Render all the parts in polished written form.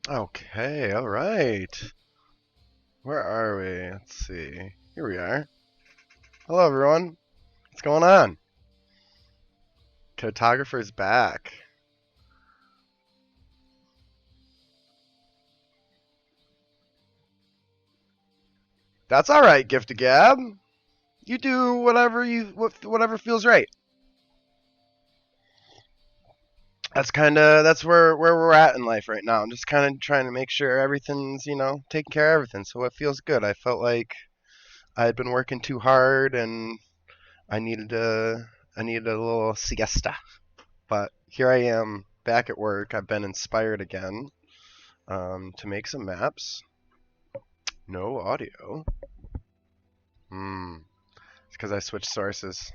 Okay, all right. Where are we? Let's see. Here we are. Hello, everyone. What's going on? Caretographer's back. That's all right, Gift of Gab. You do whatever feels right. That's where we're at in life right now. I'm just kind of trying to make sure everything's taking care of everything. So it feels good. I felt like I had been working too hard and I needed a I needed a little siesta. But here I am back at work. I've been inspired again to make some maps. No audio. It's because I switched sources.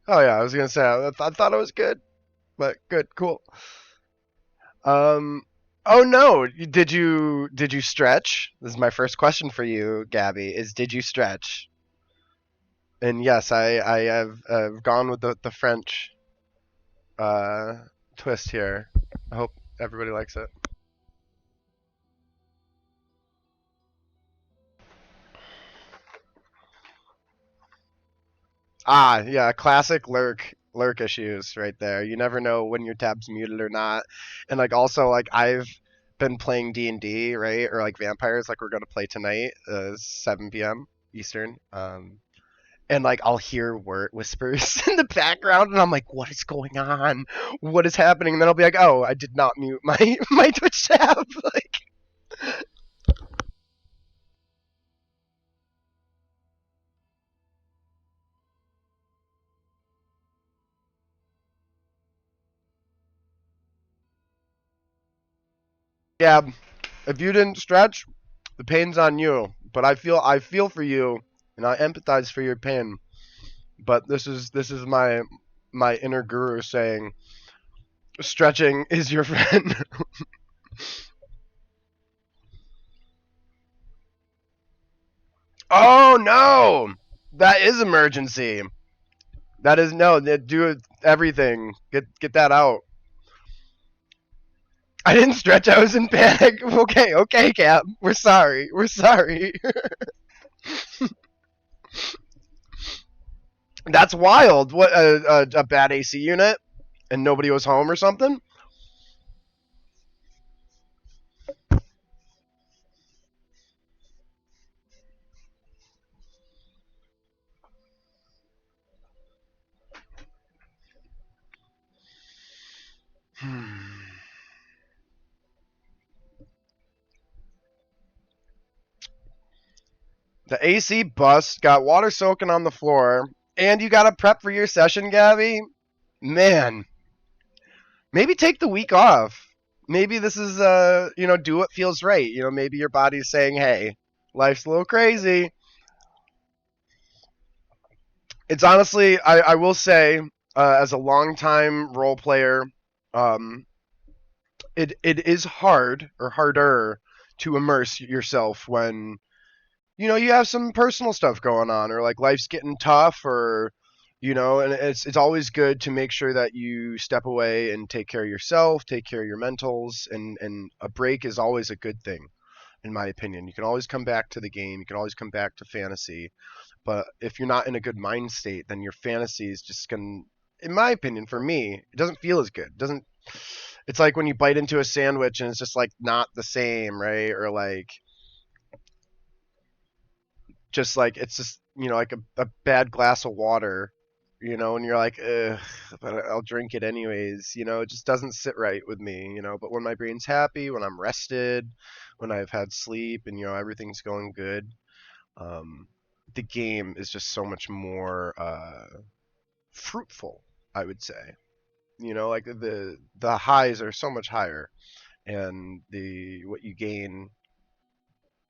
Oh yeah, I was gonna say I thought it was good, but good, cool. Um, oh no, did you stretch? This is my first question for you, Gabby. Is did you stretch? And yes, I have gone with the French uh, twist here. I hope everybody likes it. Ah, yeah, classic lurk issues right there. You never know when your tab's muted or not. And like also like I've been playing D&D, right? Or like vampires like we're going to play tonight, 7 p.m. Eastern. And like I'll hear word whispers in the background and I'm like, "What is going on? What is happening?" And then I'll be like, "Oh, I did not mute my my Twitch tab." Like yeah, if you didn't stretch, the pain's on you. But I feel for you and I empathize for your pain. But this is my inner guru saying stretching is your friend. Oh no, that is emergency. That is no. Do everything. Get that out. I didn't stretch. I was in panic. Okay, okay, Cap. We're sorry. We're sorry. That's wild. What a bad AC unit and nobody was home or something. Hmm. The AC bust, got water soaking on the floor, and you got to prep for your session, Gabby. Man, maybe take the week off. Maybe this is do what feels right. Maybe your body's saying, "Hey, life's a little crazy." It's honestly, I will say, as a longtime role player, um, it is hard or harder to immerse yourself when you have some personal stuff going on or like life's getting tough or and it's always good to make sure that you step away and take care of yourself, take care of your mentals, and a break is always a good thing in my opinion. You can always come back to the game, you can always come back to fantasy, but if you're not in a good mind state, then your fantasy is just going to, in my opinion, for me, it doesn't feel as good. It doesn't It's like when you bite into a sandwich and it's just like not the same, right? Or like just like it's just like a bad glass of water, and you're like, ugh, but I'll drink it anyways. It just doesn't sit right with me. But when my brain's happy, when I'm rested, when I've had sleep, and everything's going good, um, the game is just so much more fruitful, I would say. Like the highs are so much higher, and the what you gain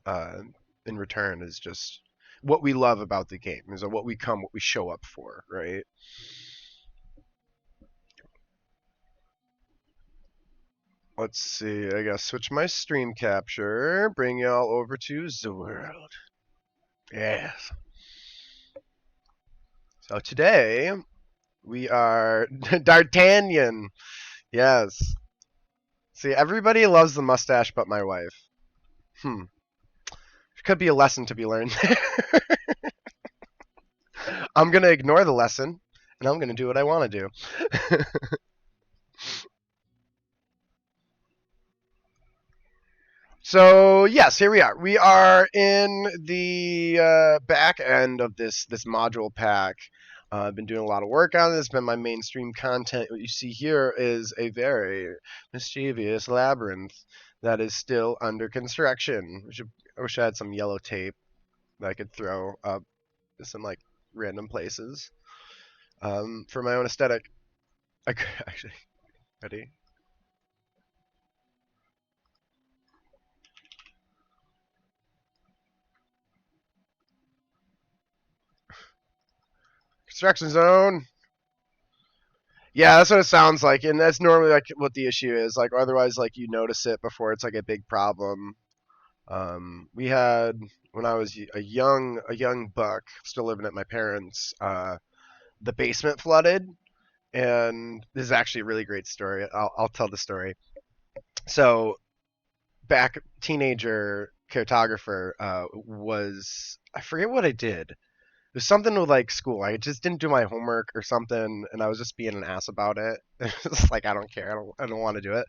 uh, in return is just what we love about the game is what we show up for, right? Let's see. I gotta switch my stream capture, bring y'all over to the world. Yes. So today we are D'Artagnan. Yes. See, everybody loves the mustache but my wife. Hmm. Could be a lesson to be learned. I'm gonna ignore the lesson and I'm gonna do what I want to do. So yes, here we are. We are in the back end of this module pack. I've been doing a lot of work on it. It's been my mainstream content. What you see here is a very mischievous labyrinth that is still under construction. I wish I had some yellow tape that I could throw up some like random places for my own aesthetic. I could actually ready. Construction zone. Yeah, that's what it sounds like, and that's normally like what the issue is. Like, otherwise, like you notice it before it's like a big problem. We had when I was a young buck, still living at my parents. The basement flooded, and this is actually a really great story. I'll tell the story. So back teenager cartographer was I forget what I did. It was something with like school. I just didn't do my homework or something, and I was just being an ass about it. It's like I don't care. I don't want to do it.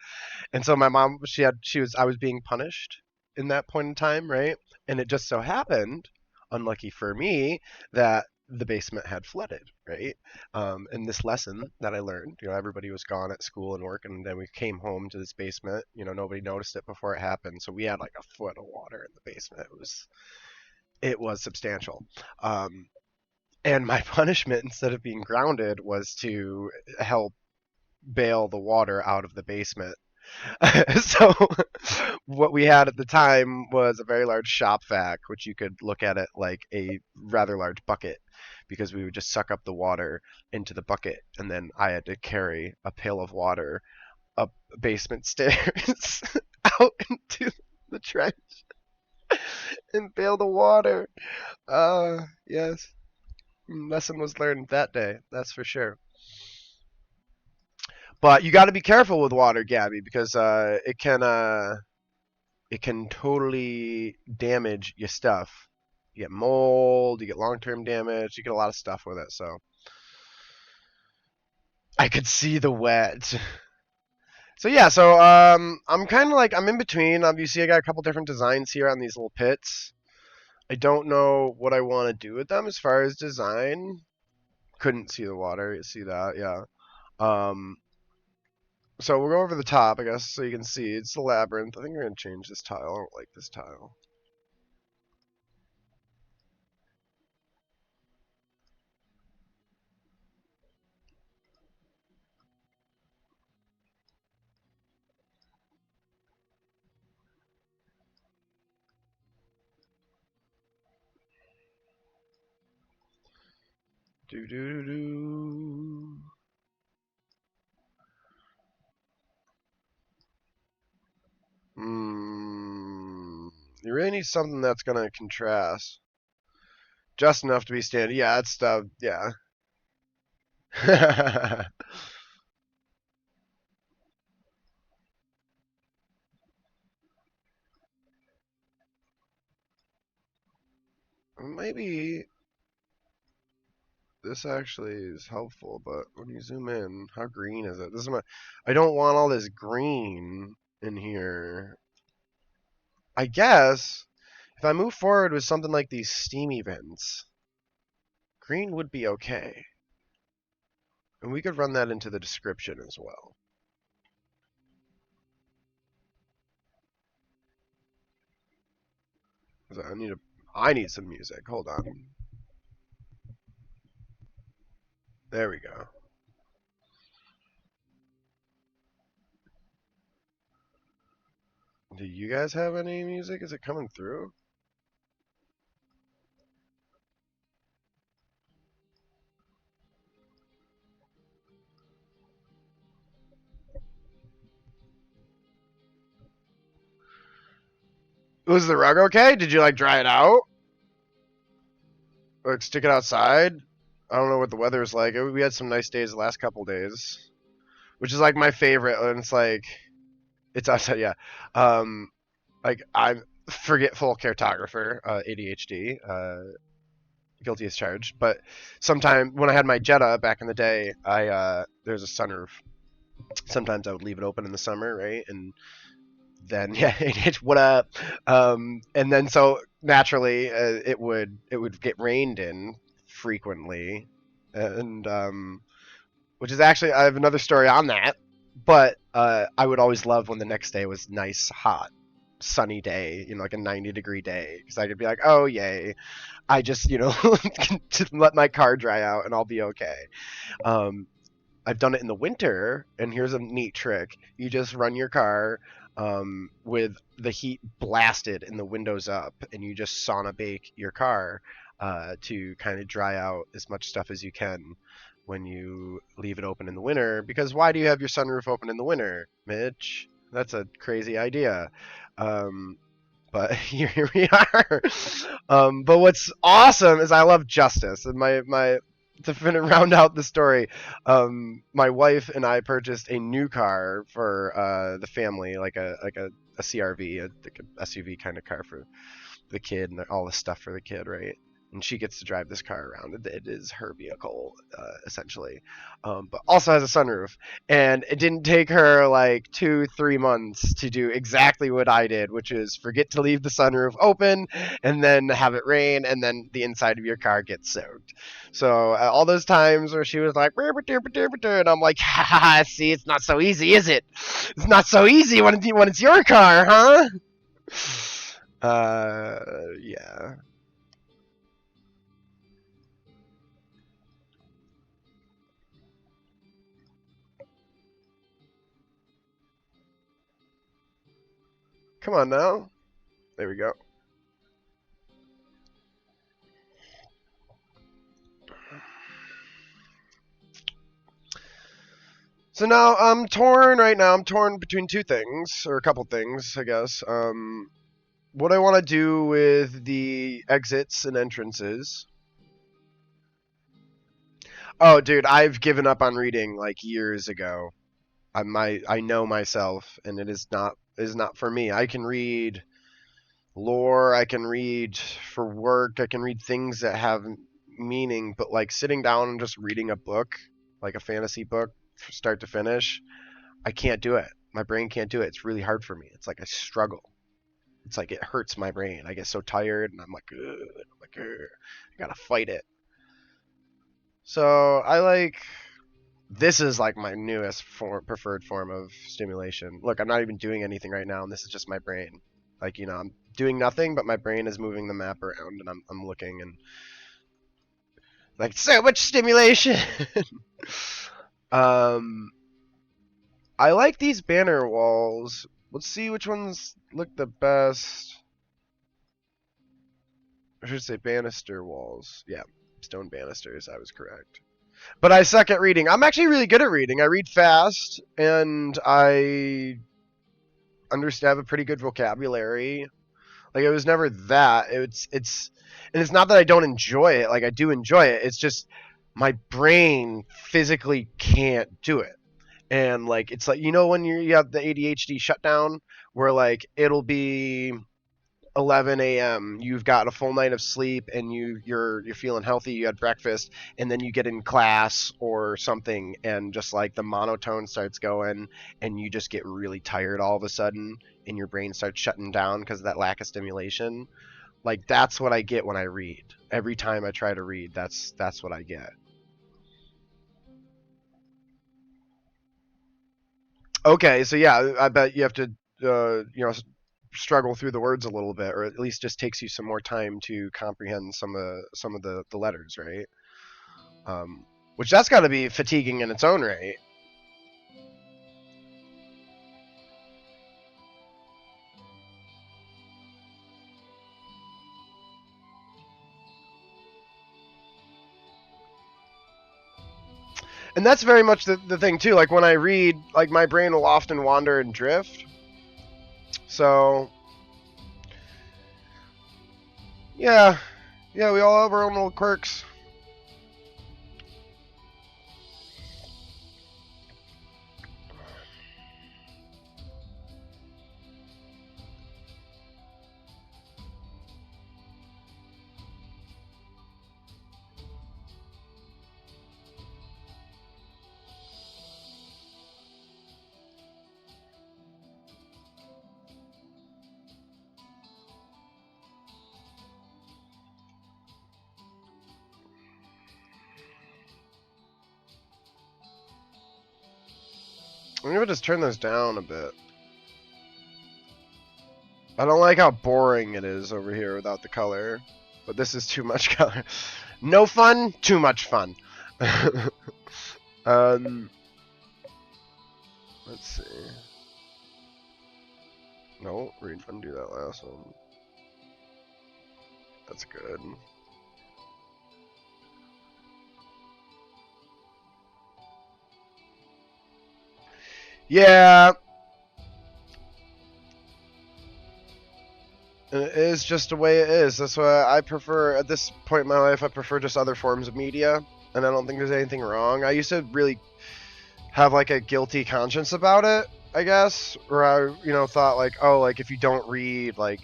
And so my mom, I was being punished in that point in time, right? And it just so happened, unlucky for me, that the basement had flooded, right? And this lesson that I learned, everybody was gone at school and work, and then we came home to this basement. Nobody noticed it before it happened, so we had like a foot of water in the basement. It was substantial. And my punishment, instead of being grounded, was to help bail the water out of the basement. So what we had at the time was a very large shop vac, which you could look at it like a rather large bucket, because we would just suck up the water into the bucket, and then I had to carry a pail of water up basement stairs out into the trench and bail the water. Yes, lesson was learned that day. That's for sure. But you got to be careful with water, Gabby, because it can totally damage your stuff. You get mold, you get long-term damage, you get a lot of stuff with it. So I could see the wet. So yeah, I'm kind of like I'm in between. Obviously, I got a couple different designs here on these little pits. I don't know what I want to do with them as far as design. Couldn't see the water. You see that? Yeah. Um, so we'll go over the top, I guess, so you can see. It's the labyrinth. I think we're gonna change this tile. I don't like this tile. Do do do do. You really need something that's gonna contrast just enough to be standard. Yeah, it's yeah. Maybe this actually is helpful, but when you zoom in, how green is it? I don't want all this green in here. I guess if I move forward with something like these steam events, green would be okay. And we could run that into the description as well. I need some music. Hold on. There we go. Do you guys have any music? Is it coming through? Was the rug okay? Did you like dry it out? Or stick it outside? I don't know what the weather's like. We had some nice days the last couple days, which is like my favorite. And it's like it's us, yeah. Um, like I'm forgetful caretographer, ADHD, guilty as charged. But sometime when I had my Jetta back in the day, there's a sunroof. Sometimes I would leave it open in the summer, right? And then yeah, what up? And then so naturally, it would get rained in frequently, and which is actually I have another story on that. But I would always love when the next day was nice, hot, sunny day, like a 90-degree day, because I could be like, oh yay, I just just let my car dry out and I'll be okay. Um, I've done it in the winter, and here's a neat trick: you just run your car with the heat blasted and the windows up, and you just sauna bake your car to kind of dry out as much stuff as you can when you leave it open in the winter. Because why do you have your sunroof open in the winter, Mitch? That's a crazy idea. Um, but here we are. But what's awesome is I love justice, and my to round out the story, my wife and I purchased a new car for the family, like a CRV, like a SUV kind of car for the kid and all the stuff for the kid, right? And she gets to drive this car around. It is her vehicle, essentially, but also has a sunroof. And it didn't take her like 2-3 months to do exactly what I did, which is forget to leave the sunroof open, and then have it rain, and then the inside of your car gets soaked. So all those times where she was like, and I'm like, ha ha ha, see, it's not so easy, is it? It's not so easy when it's your car, huh? Yeah. Come on now. There we go. So now I'm torn right now. I'm torn between two things, or a couple things, I guess. What I want to do with the exits and entrances. Oh, dude, I've given up on reading like years ago. I know myself, and it is not for me. I can read lore. I can read for work. I can read things that have meaning, but like sitting down and just reading a book, like a fantasy book, start to finish, I can't do it. My brain can't do it. It's really hard for me. It's like I struggle. It's like it hurts my brain. I get so tired, and I'm like, ugh, I'm like, ugh, I gotta fight it. So I like this is like my newest preferred form of stimulation. Look, I'm not even doing anything right now, and this is just my brain. Like I'm doing nothing, but my brain is moving the map around, and I'm looking, and like so much stimulation. um, I like these banner walls. Let's see which ones look the best. I should say banister walls. Yeah, stone banisters. I was correct. But I suck at reading. I'm actually really good at reading. I read fast, and I understand have a pretty good vocabulary. Like it was never that. And it's not that I don't enjoy it. Like I do enjoy it. It's just my brain physically can't do it. And like it's like when you have the ADHD shutdown where like it'll be 11 a.m. You've got a full night of sleep, and you're feeling healthy. You had breakfast, and then you get in class or something, and just like the monotone starts going, and you just get really tired all of a sudden, and your brain starts shutting down because of that lack of stimulation. Like that's what I get when I read. Every time I try to read, that's what I get. Okay, so yeah, I bet you have to struggle through the words a little bit, or at least just takes you some more time to comprehend some of the letters, right? Which that's got to be fatiguing in its own right. And that's very much the thing too. Like when I read, like my brain will often wander and drift. So yeah, yeah, we all have our own little quirks. I'm gonna just turn this down a bit. I don't like how boring it is over here without the color, but this is too much color. No fun, too much fun. um, let's see. No, undo that last one. That's good. Yeah, it is just the way it is. That's why I prefer, at this point in my life, I prefer just other forms of media, and I don't think there's anything wrong. I used to really have like a guilty conscience about it, I guess, where I thought like, oh, like if you don't read, like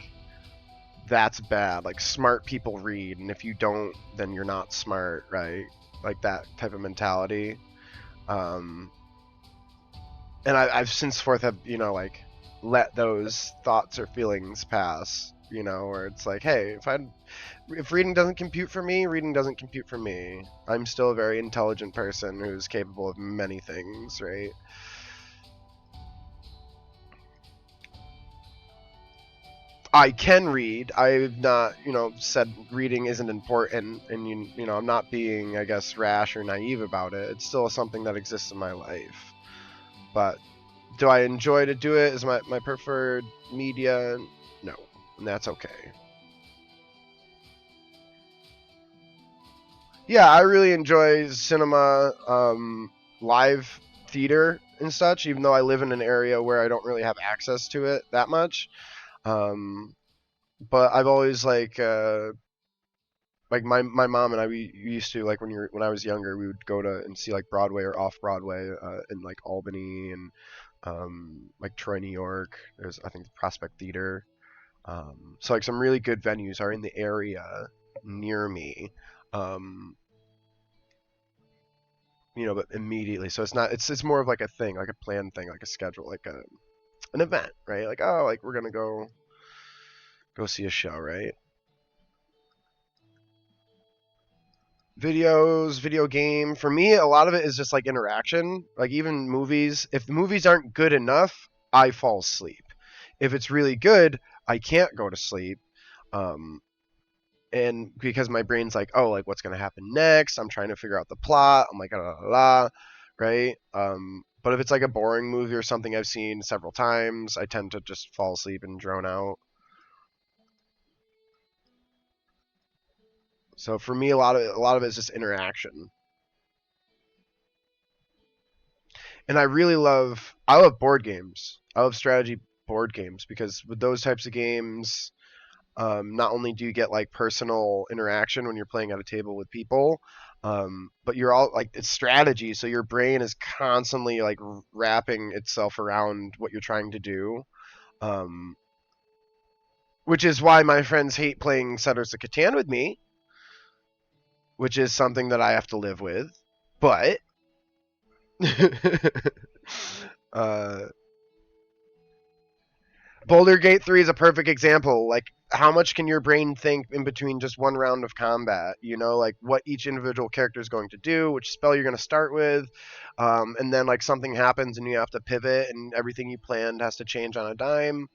that's bad. Like smart people read, and if you don't, then you're not smart, right? Like that type of mentality. Um, and I've since forth have like let those thoughts or feelings pass. Where it's like, hey, if reading doesn't compute for me, reading doesn't compute for me. I'm still a very intelligent person who's capable of many things, right? I can read. I've not, said reading isn't important, and I'm not being, I guess, rash or naive about it. It's still something that exists in my life. But do I enjoy to do it? Is my preferred media? No, and that's okay. Yeah, I really enjoy cinema, live theater and such. Even though I live in an area where I don't really have access to it that much. Um, but I've always like my mom and I we used to like when I was younger we would go to and see like Broadway or off Broadway in like Albany and like Troy, New York. There's I think the Prospect Theater. So like some really good venues are in the area near me. Um, but immediately, so it's more of like a thing, like a planned thing, like a schedule, like an event, right? Like oh, like we're gonna go see a show, right? Videos, video game. For me, a lot of it is just like interaction. Like even movies. If the movies aren't good enough, I fall asleep. If it's really good, I can't go to sleep. Um, and because my brain's like, oh, like what's gonna happen next? I'm trying to figure out the plot. I'm like, la la la, right? But if it's like a boring movie or something I've seen several times, I tend to just fall asleep and drone out. So for me, a lot of it is just interaction. And I love board games. I love strategy board games because with those types of games, not only do you get like personal interaction when you're playing at a table with people, but you're all like it's strategy, so your brain is constantly like wrapping itself around what you're trying to do. Um, which is why my friends hate playing Settlers of Catan with me, which is something that I have to live with. But uh, Boulder Gate 3 is a perfect example. Like, how much can your brain think in between just one round of combat? Like what each individual character is going to do, which spell you're going to start with, and then like something happens and you have to pivot, and everything you planned has to change on a dime.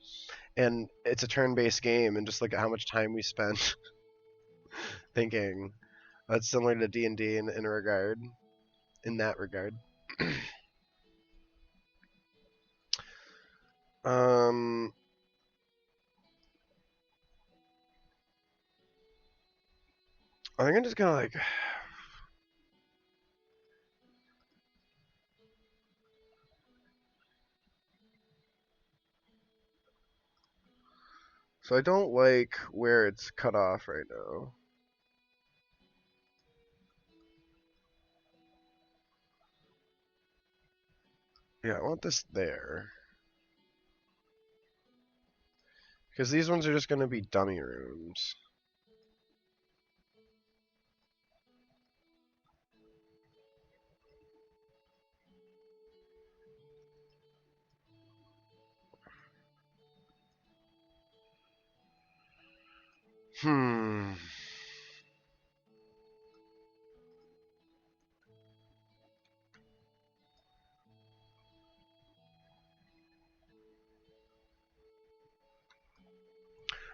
And it's a turn-based game, and just look at how much time we spent thinking. That's similar to D&D in a regard, in that regard. um, I think I'm just gonna like so I don't like where it's cut off right now. Yeah, I want this there. Because these ones are just going to be dummy rooms. Hmm.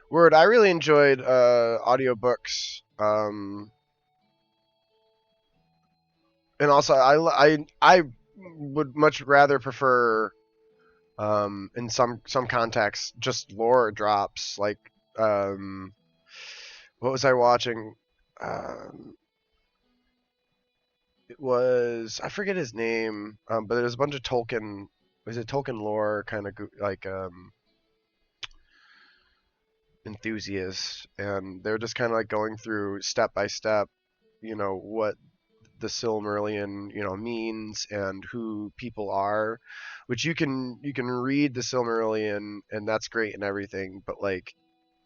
Word, I really enjoyed audiobooks. And also I would much rather prefer in some contexts just lore drops like um what was I watching? Um, it was I forget his name, but there's a bunch of Tolkien. Was it Tolkien lore kind of like enthusiasts, and they're just kind of like going through step by step, what the Silmarillion, means and who people are, which you can read the Silmarillion and that's great and everything, but like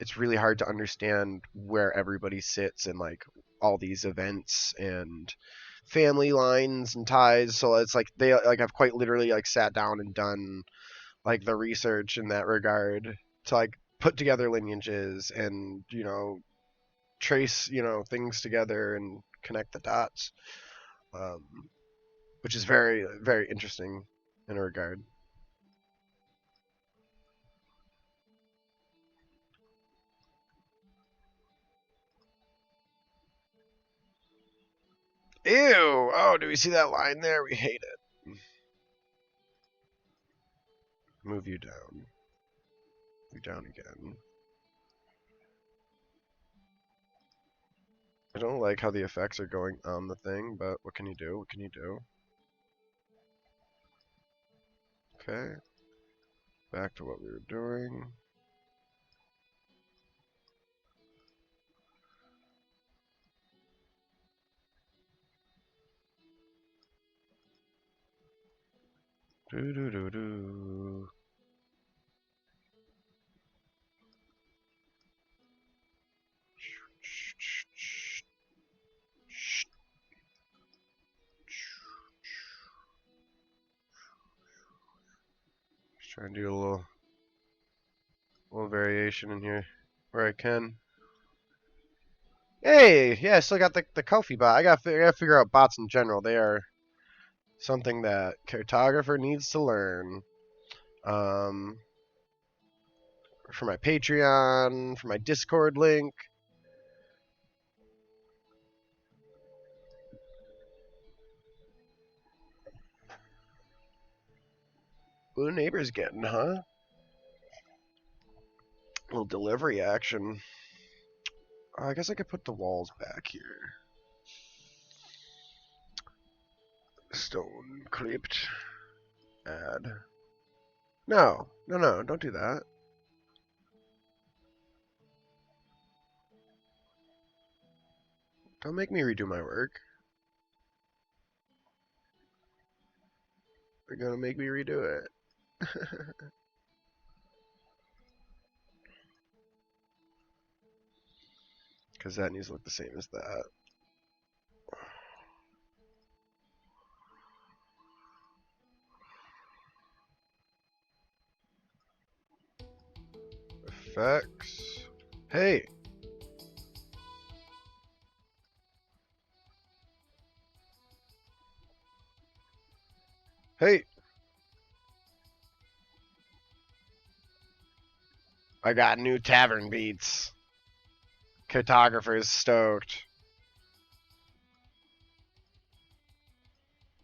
it's really hard to understand where everybody sits and like all these events and family lines and ties. So it's like they like I've quite literally like sat down and done like the research in that regard to like put together lineages and trace things together and connect the dots, um, which is very very interesting in a regard. Ew! Oh, do we see that line there? We hate it. Move you down. Move you down again. I don't like how the effects are going on the thing, but what can you do? What can you do? Okay. Back to what we were doing. Do do do do. Just trying to do a little variation in here where I can. Hey, yeah, I still got the Kofi bot. I gotta figure out bots in general. They are something that Caretographer needs to learn. Um, for my Patreon, for my Discord link. What the neighbors getting, huh? A little delivery action. I guess I could put the walls back here. Stone crypt. Add. No, no, no, don't do that. Don't make me redo my work. They're gonna make me redo it. Because that needs to look the same as that. Effects. Hey. Hey. I got new tavern beats. Cartographer's stoked.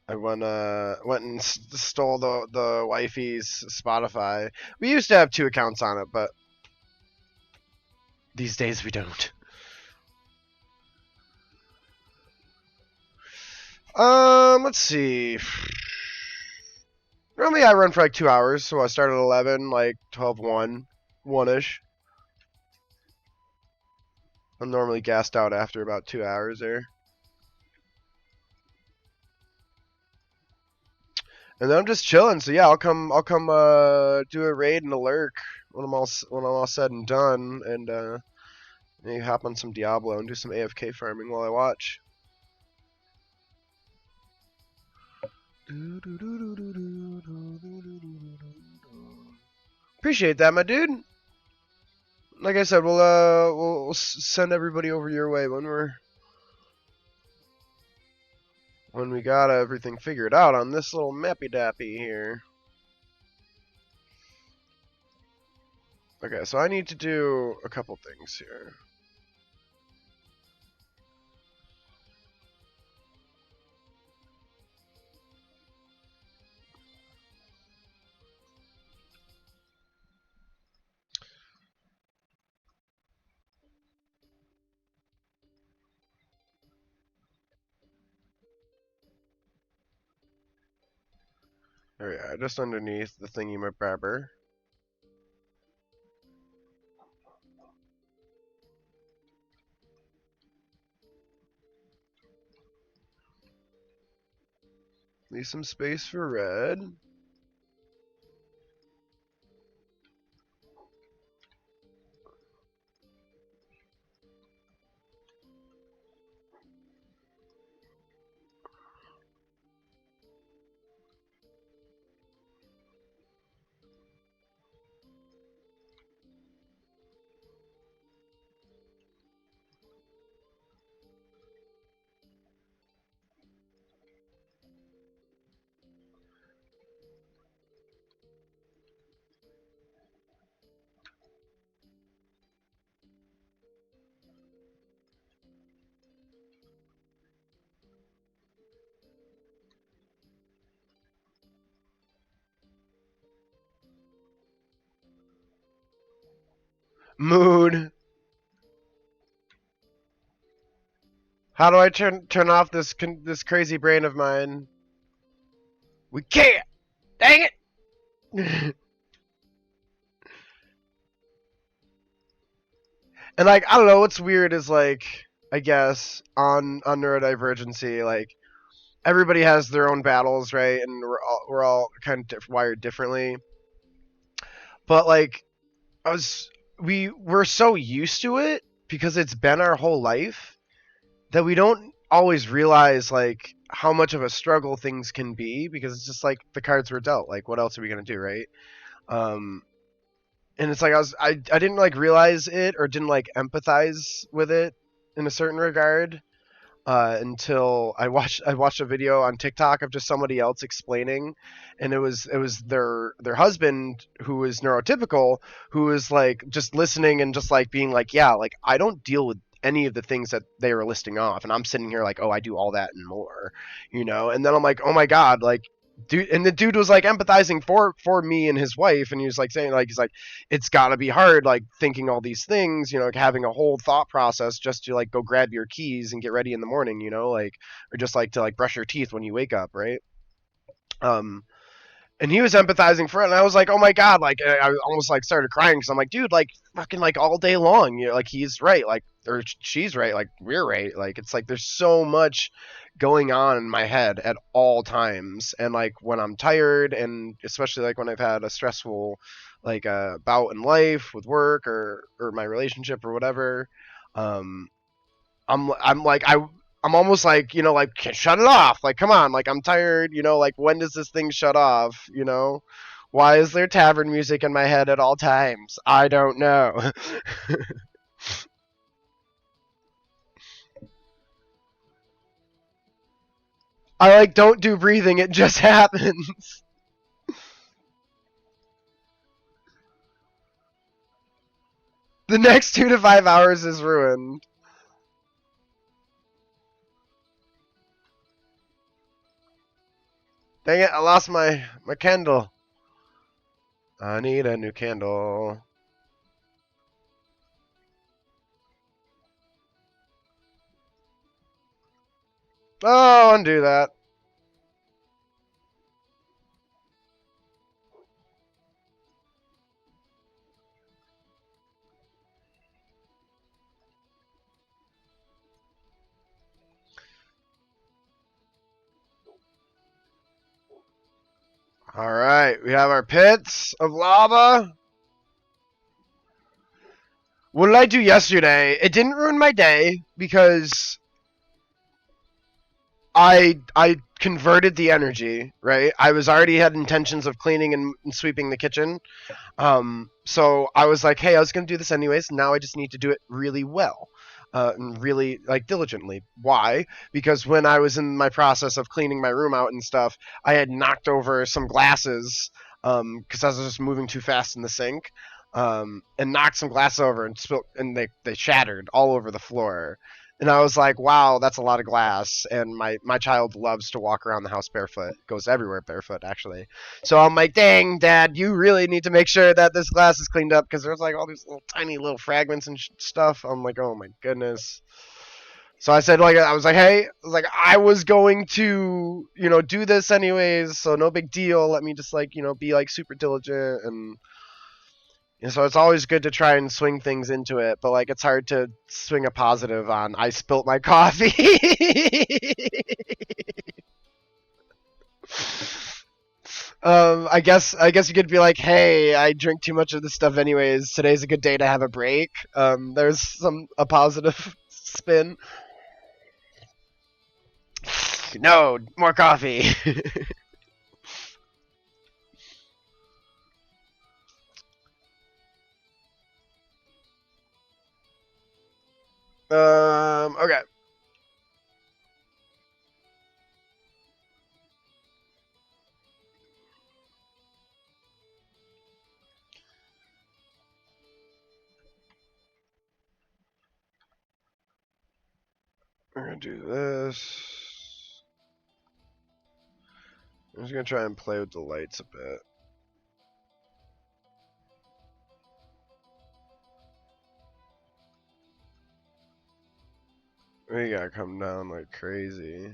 I went and stole the wifey's Spotify. We used to have two accounts on it, but these days we don't. Let's see. Normally I run for like 2 hours, so I start at 11, like 12, 1-ish. I'm normally gassed out after about 2 hours there. And then I'm just chilling, so yeah, I'll come do a raid and a lurk when I'm all said and done, and maybe hop on some Diablo and do some AFK farming while I watch. Appreciate that, my dude. Like I said, we'll send everybody over your way when we got everything figured out on this little mappy dappy here. Okay, so I need to do a couple things here. There we are, just underneath the thingy mababber. Leave some space for red. Mood. How do I turn off this crazy brain of mine? We can't. Dang it. And like I don't know what's weird is like I guess on neurodivergency like everybody has their own battles, right? And we're all kind of wired differently. But like I was we're so used to it because it's been our whole life that we don't always realize like how much of a struggle things can be because it's just like the cards were dealt. Like what else are we gonna do, right? Um, and it's like I didn't like realize it or didn't like empathize with it in a certain regard until I watched a video on TikTok of just somebody else explaining, and it was their husband who was neurotypical who was like just listening and just like being like, yeah, like I don't deal with any of the things that they were listing off, and I'm sitting here like, oh, I do all that and more, and then I'm like, oh my god, like dude, and the dude was like empathizing for me and his wife, and he was like saying like he's like it's got to be hard like thinking all these things, like having a whole thought process just to like go grab your keys and get ready in the morning, like or just like to like brush your teeth when you wake up, right? um and he was empathizing for it, and I was like, oh my god, like I almost like started crying because I'm like, dude, like fucking like all day long, like he's right, like or she's right, like we're right, like it's like there's so much going on in my head at all times, and like when I'm tired, and especially like when I've had a stressful like bout in life with work or my relationship or whatever, um I'm like I'm almost like like shut it off, like come on, like I'm tired, like when does this thing shut off, why is there tavern music in my head at all times? I don't know. I like don't do breathing, it just happens. The next 2 to 5 hours is ruined. Dang it, I lost my candle. I need a new candle. Oh, undo that. All right, we have our pits of lava. What did I do yesterday? It didn't ruin my day because I converted the energy, right? I was already had intentions of cleaning and sweeping the kitchen. So I was like, hey, I was gonna do this anyways. Now I just need to do it really well. And really like diligently. Why? Because when I was in my process of cleaning my room out and stuff, I had knocked over some glasses because I was just moving too fast in the sink. and knocked some glass over and spilt, and they shattered all over the floor. And I was like, wow, that's a lot of glass. And my child loves to walk around the house barefoot, goes everywhere barefoot, actually. So I'm like, dang, Dad, you really need to make sure that this glass is cleaned up because there's like all these little tiny little fragments and stuff. I'm like, oh my goodness. So I said, like, I was like, hey, I was like, I was going to, do this anyways, so no big deal. Let me just like, be like super diligent and so it's always good to try and swing things into it, but like it's hard to swing a positive on I spilt my coffee. I guess you could be like, hey, I drink too much of this stuff anyways. Today's a good day to have a break. There's a positive spin. No, more coffee. Okay. We're gonna do this. I'm just gonna try and play with the lights a bit. We gotta come down like crazy.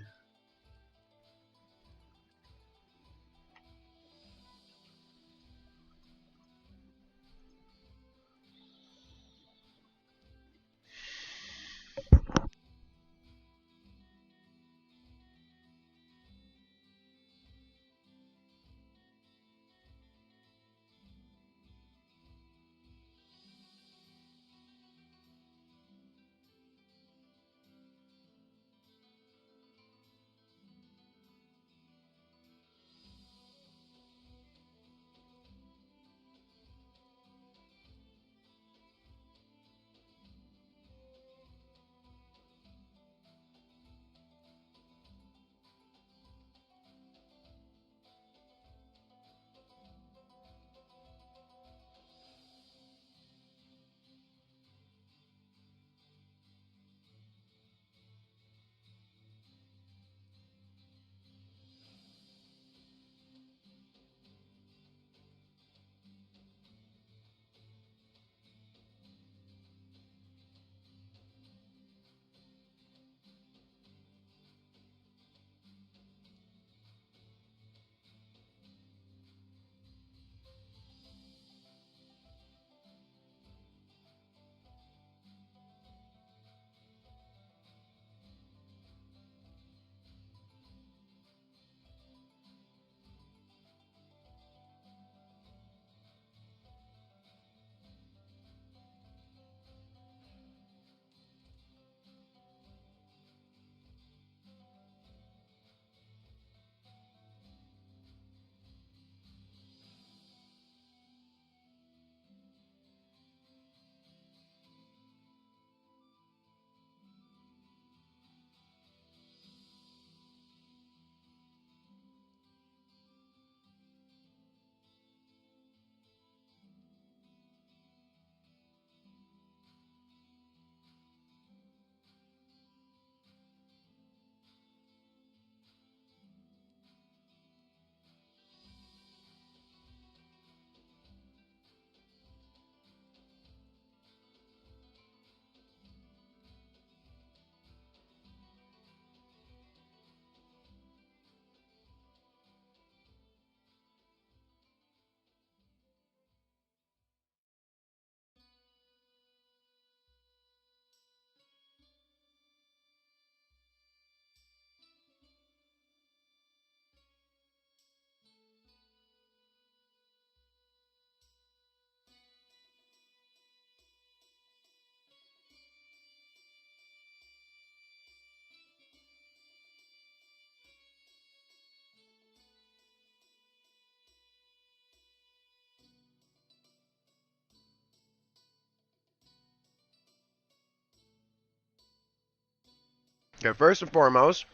Okay, first and foremost,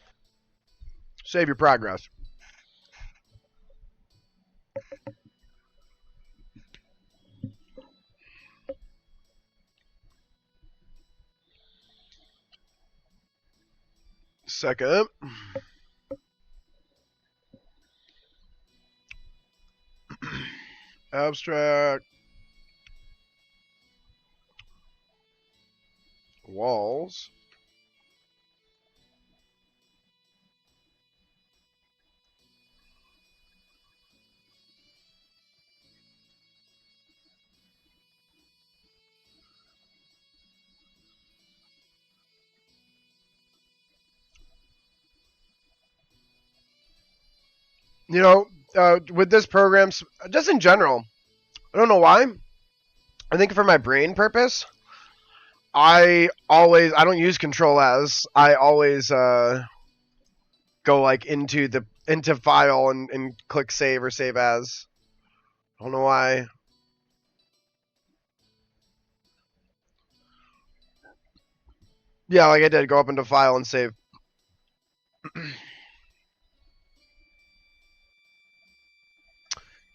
save your progress. Second. Abstract. Walls. You know, with this program, just in general, I don't know why. I think for my brain purpose, I don't use Control S. I always go like into file and click save or save as. I don't know why. Yeah, like I did, go up into file and save.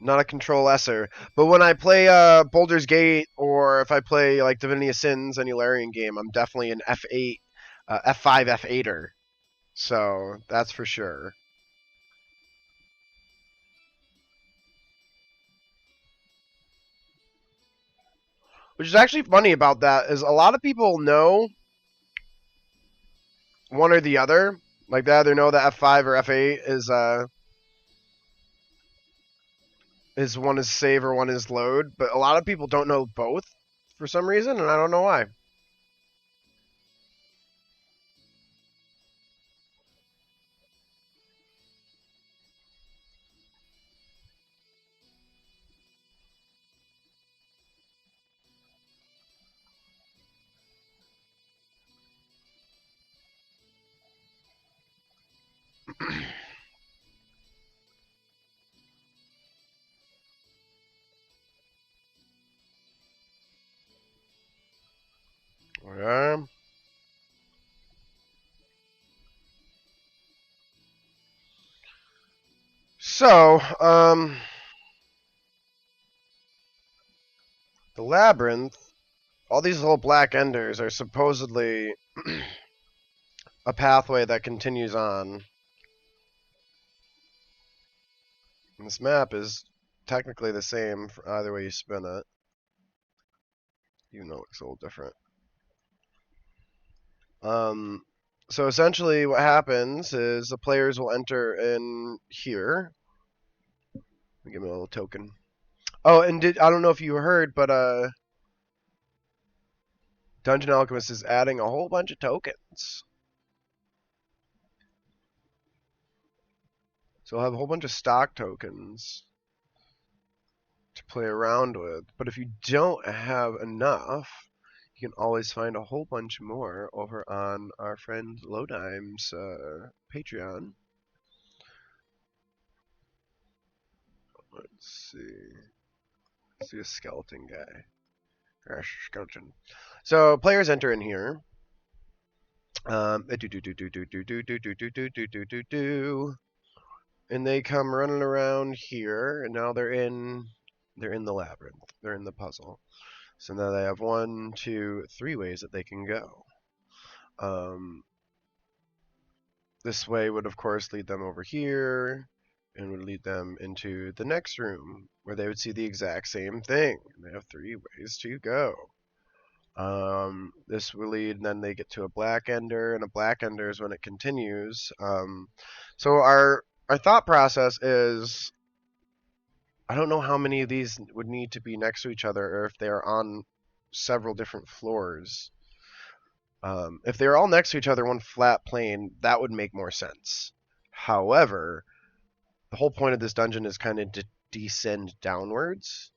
Not a Control S'er. But when I play Boulder's Gate or if I play like Divinity of Sins, any Larian game, I'm definitely an F8, F5, F8er. So that's for sure. Which is actually funny about that is a lot of people know one or the other. Like they either know that F5 or F8 is one is save or one is load, but a lot of people don't know both for some reason, and I don't know why. Okay. So, the labyrinth, all these little black enders are supposedly a pathway that continues on. And this map is technically the same for either way you spin it. Even though it looks a little different. Um, so essentially what happens is the players will enter in here. Give me a little token. Oh, and I don't know if you heard, but Dungeon Alchemist is adding a whole bunch of tokens. So we'll have a whole bunch of stock tokens to play around with. But if you don't have enough, you can always find a whole bunch more over on our friend Lowdime's Patreon. Let's see. Let's see a skeleton guy. Skeleton. So players enter in here. And they come running around here, and now they're in the labyrinth. They're in the puzzle. So now they have 1, 2, 3 ways that they can go. This way would of course lead them over here, and would lead them into the next room where they would see the exact same thing. And they have 3 ways to go. This will lead, and then they get to a black ender, and a black ender is when it continues. So our thought process is, I don't know how many of these would need to be next to each other, or if they are on several different floors. If they're all next to each other, one flat plane, that would make more sense. However, the whole point of this dungeon is kind of to descend downwards,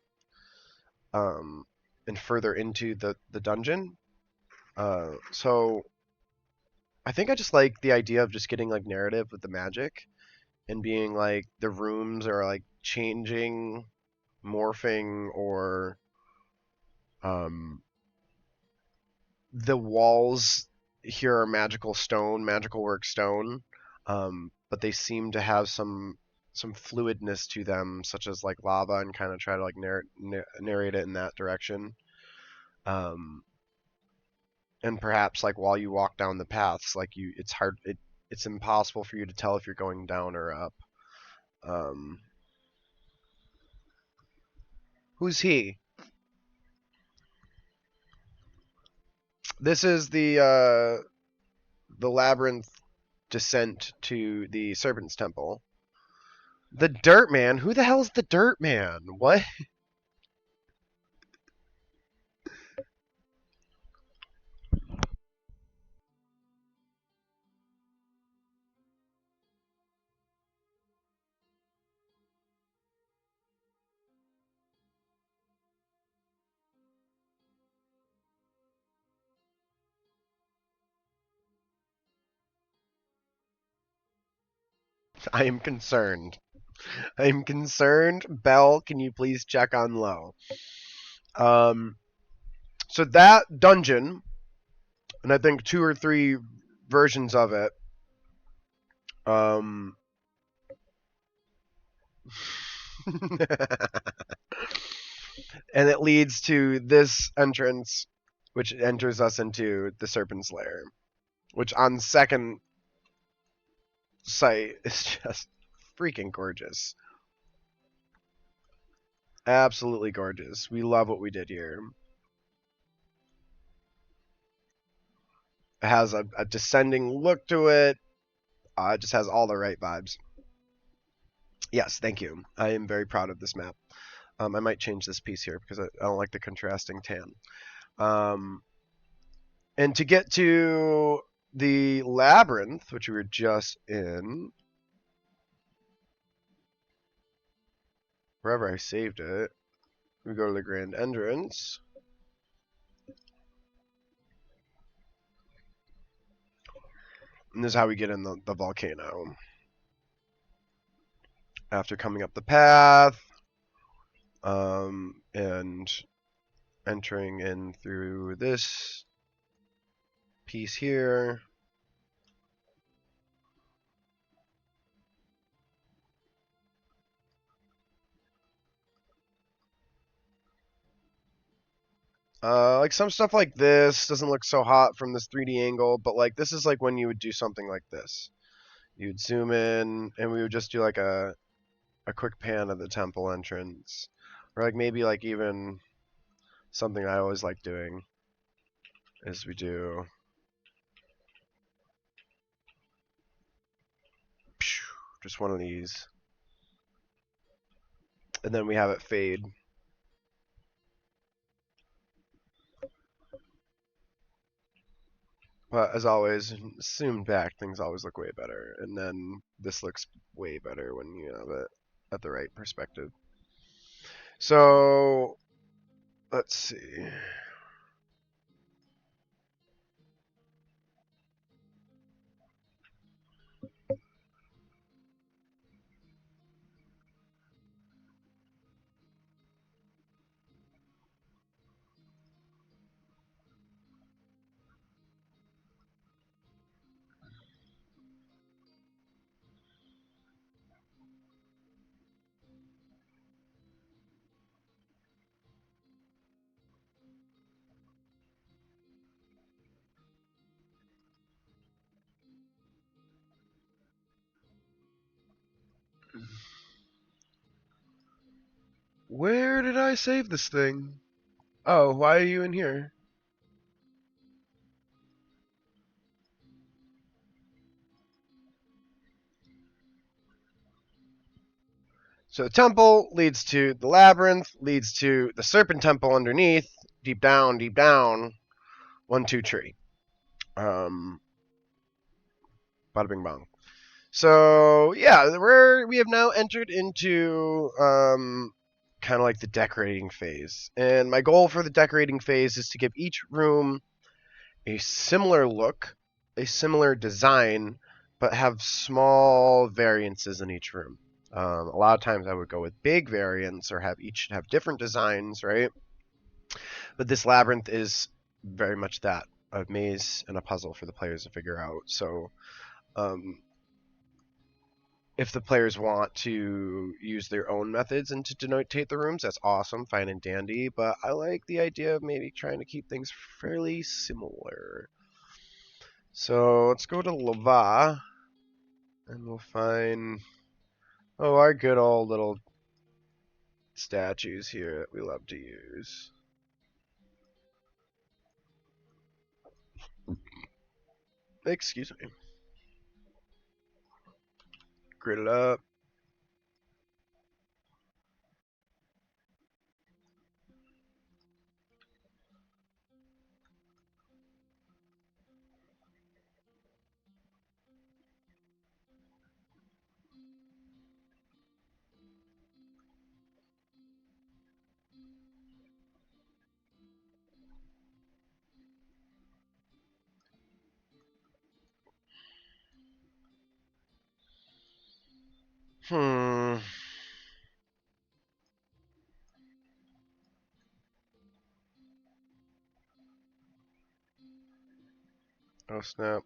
and further into the dungeon. So I think I just like the idea of just getting like narrative with the magic and being like the rooms are like changing, morphing, or um, the walls here are magical work stone, but they seem to have some fluidness to them, such as like lava, and kind of try to like narrate it in that direction. Um, and perhaps like while you walk down the paths, like it's it's impossible for you to tell if you're going down or up. Who's he? This is the labyrinth descent to the Serpent's Temple. The Dirt Man? Who the hell's the Dirt Man? What? I am concerned. I'm concerned. Bell, can you please check on low? Um, so that dungeon, and I think 2 or 3 versions of it, um, and it leads to this entrance, which enters us into the Serpent's Lair, which on second sight is just freaking gorgeous. Absolutely gorgeous. We love what we did here. It has a descending look to it. It just has all the right vibes. Yes, thank you. I am very proud of this map. I might change this piece here because I don't like the contrasting tan. And to get to the labyrinth, which we were just in, wherever I saved it, we go to the grand entrance. And this is how we get in the volcano. After coming up the path, and entering in through this piece here. Like some stuff like this doesn't look so hot from this 3D angle, but like this is like when you would do something like this. You'd zoom in, and we would just do like a quick pan of the temple entrance, or like maybe like even something I always like doing is we do just one of these, and then we have it fade. But as always, zoomed back, things always look way better. And then this looks way better when you have it at the right perspective. So, let's see. Where did I save this thing? Oh, why are you in here? So the temple leads to the labyrinth, leads to the serpent temple underneath, deep down, 1, 2 tree. Bada bing bong. So yeah, we have now entered into kind of like the decorating phase, and my goal for the decorating phase is to give each room a similar look, a similar design, but have small variances in each room. A lot of times I would go with big variants or have each have different designs, right? But this labyrinth is very much that, a maze and a puzzle for the players to figure out. So um, if the players want to use their own methods and to denotate the rooms, that's awesome, fine and dandy. But I like the idea of maybe trying to keep things fairly similar. So let's go to Lava. And we'll find, oh, our good old little statues here that we love to use. Excuse me. Grid it up. Hmm. Oh, snap.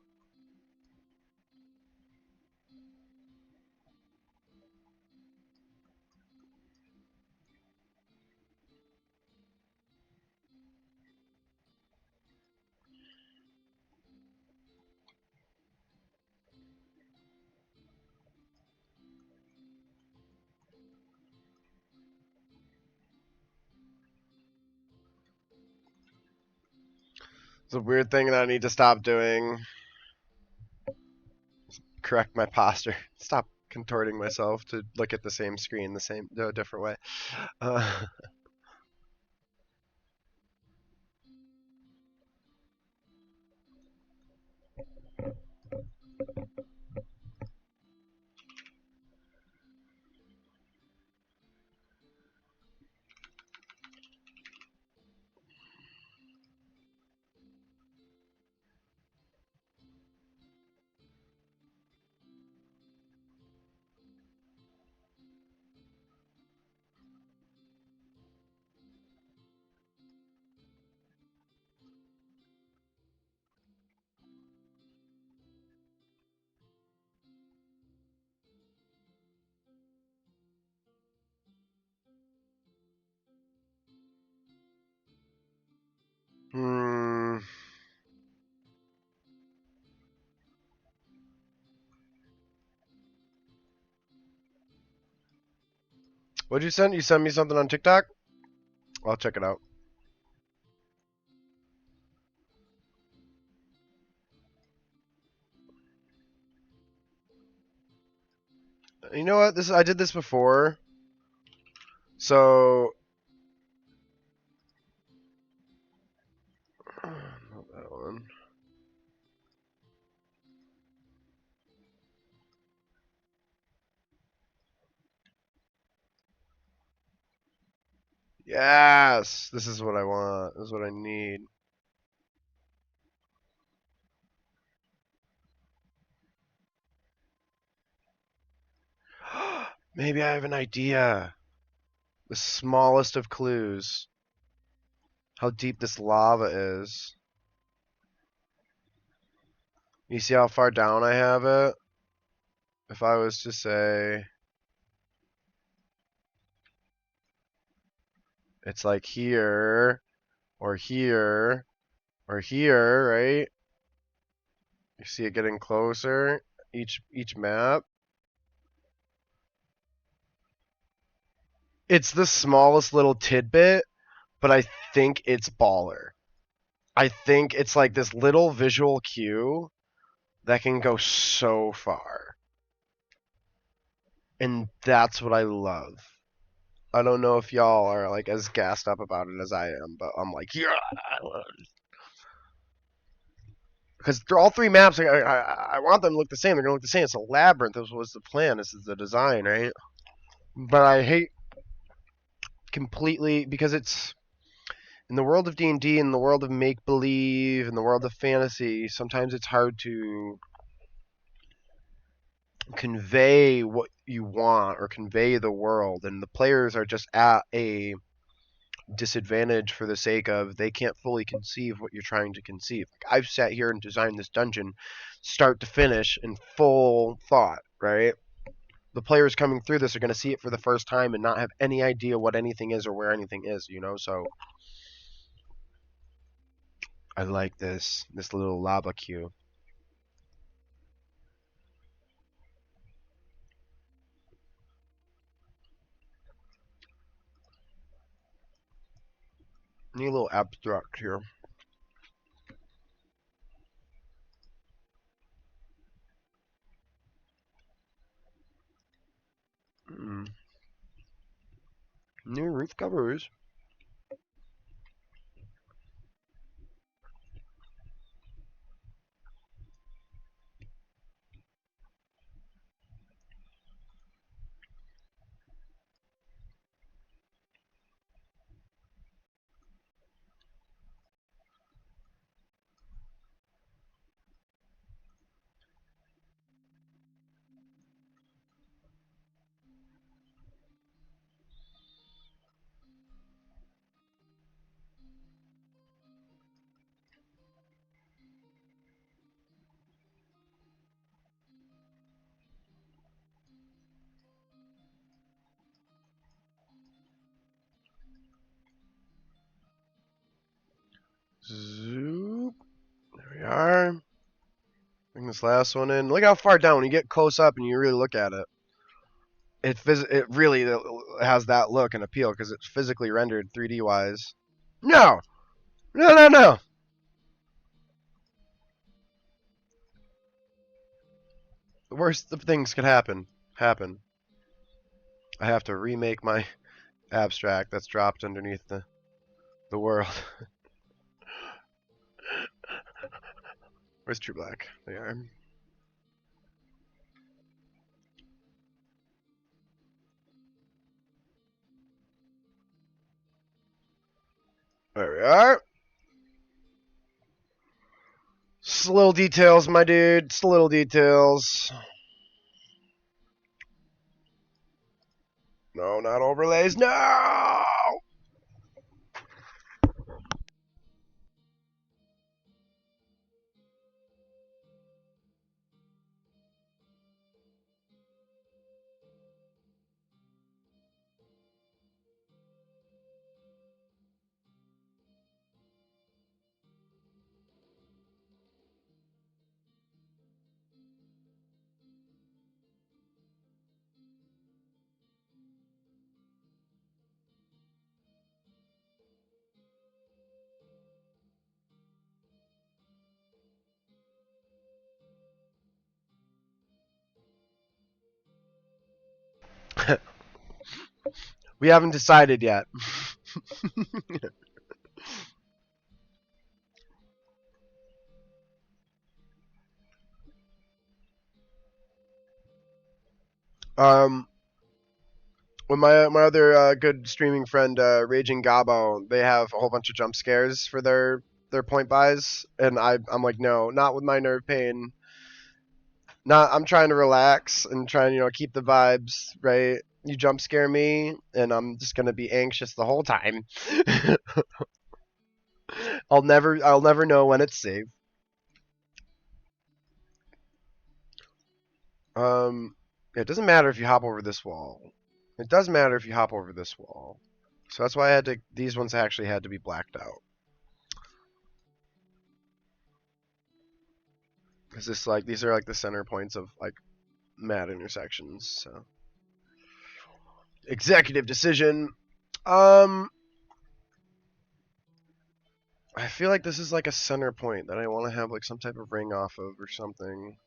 It's a weird thing that I need to stop doing. Correct my posture. Stop contorting myself to look at the same screen a different way. Uh, hmm. What'd you send? You sent me something on TikTok? I'll check it out. You know what? I did this before. So not that one. Yes, this is what I want. This is what I need. Maybe I have an idea. The smallest of clues. How deep this lava is. You see how far down I have it? If I was to say it's like here or here or here, right? You see it getting closer each map. It's the smallest little tidbit, but I think it's baller. I think it's like this little visual cue that can go so far. And that's what I love. I don't know if y'all are like as gassed up about it as I am, but I'm like, yeah, because they're all three maps. I want them to look the same. They're gonna look the same. It's a labyrinth. This was the plan. This is the design, right? But I hate completely because it's in the world of D&D, in the world of make believe, in the world of fantasy. Sometimes it's hard to convey what you want or convey the world, and the players are just at a disadvantage for the sake of they can't fully conceive what you're trying to conceive. Like, I've sat here and designed this dungeon start to finish in full thought, right? The players coming through this are going to see it for the first time and not have any idea what anything is or where anything is, you know? So I like this little lava queue. Need a little abstract here. Mm. New roof covers. Zoop. There we are. Bring this last one in. Look how far down when you get close up and you really look at it. It really has that look and appeal because it's physically rendered 3D wise. No, no, no, no. The worst of things could happen. I have to remake my abstract that's dropped underneath the world. Where's True Black? They are. There we are. Just little details, my dude. Just little details. No, not overlays. No! We haven't decided yet. um, with my other good streaming friend Raging Gabo, they have a whole bunch of jump scares for their point buys, and I'm like, no, not with my nerve pain. Not I'm trying to relax and trying keep the vibes right. You jump scare me, and I'm just gonna be anxious the whole time. I'll never know when it's safe. It doesn't matter if you hop over this wall. It does matter if you hop over this wall. So that's why I had to. These ones actually had to be blacked out. Cause these are like the center points of like mad intersections. So executive decision. Um, I feel like this is like a center point that I want to have like some type of ring off of or something.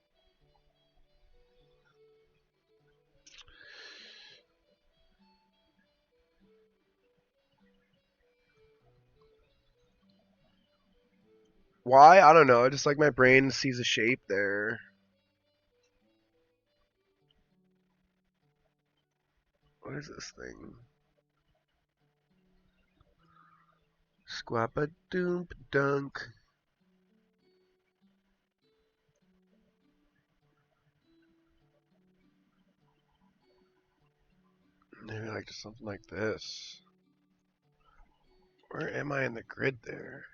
Why? I don't know. Just like my brain sees a shape there. What is this thing? Squappa doomp dunk. Maybe like something like this. Where am I in the grid there?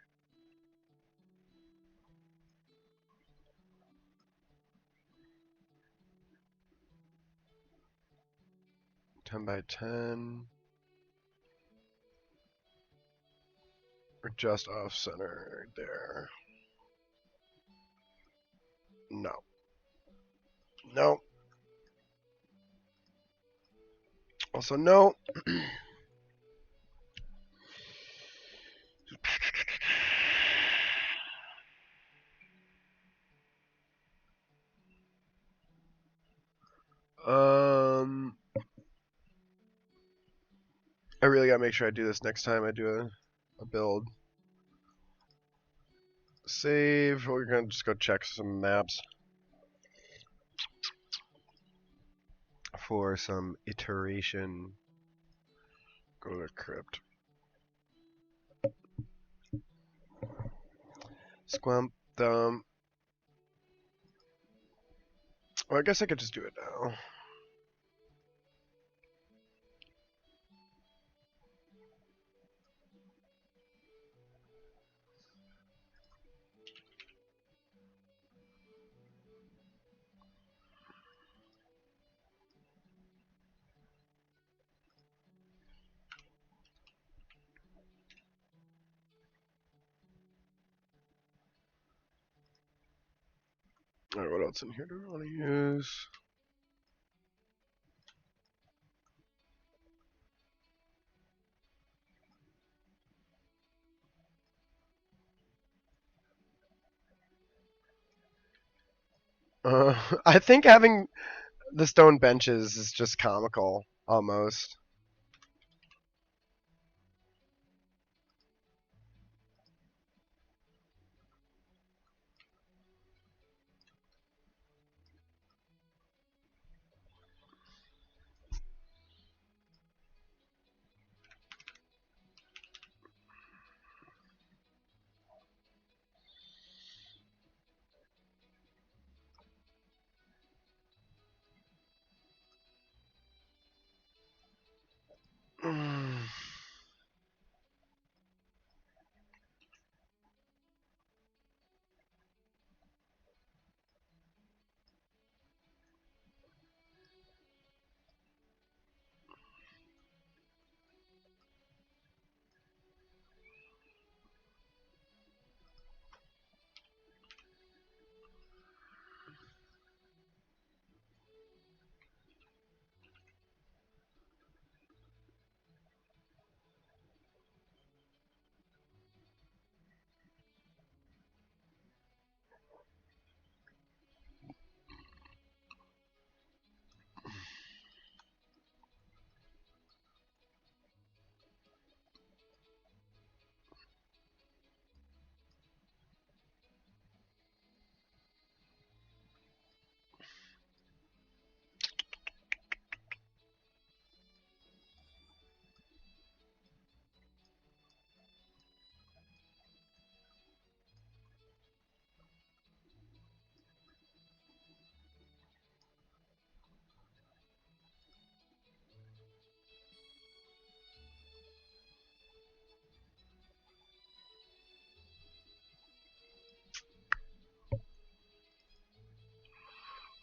Ten by 10. Or just off center there. No. No. Also no. I really gotta make sure I do this next time I do a build. Save. We're gonna just go check some maps for some iteration. Go to the crypt. Squump them. Well, I guess I could just do it now. Alright, what else in here do we want to use? I think having the stone benches is just comical, almost.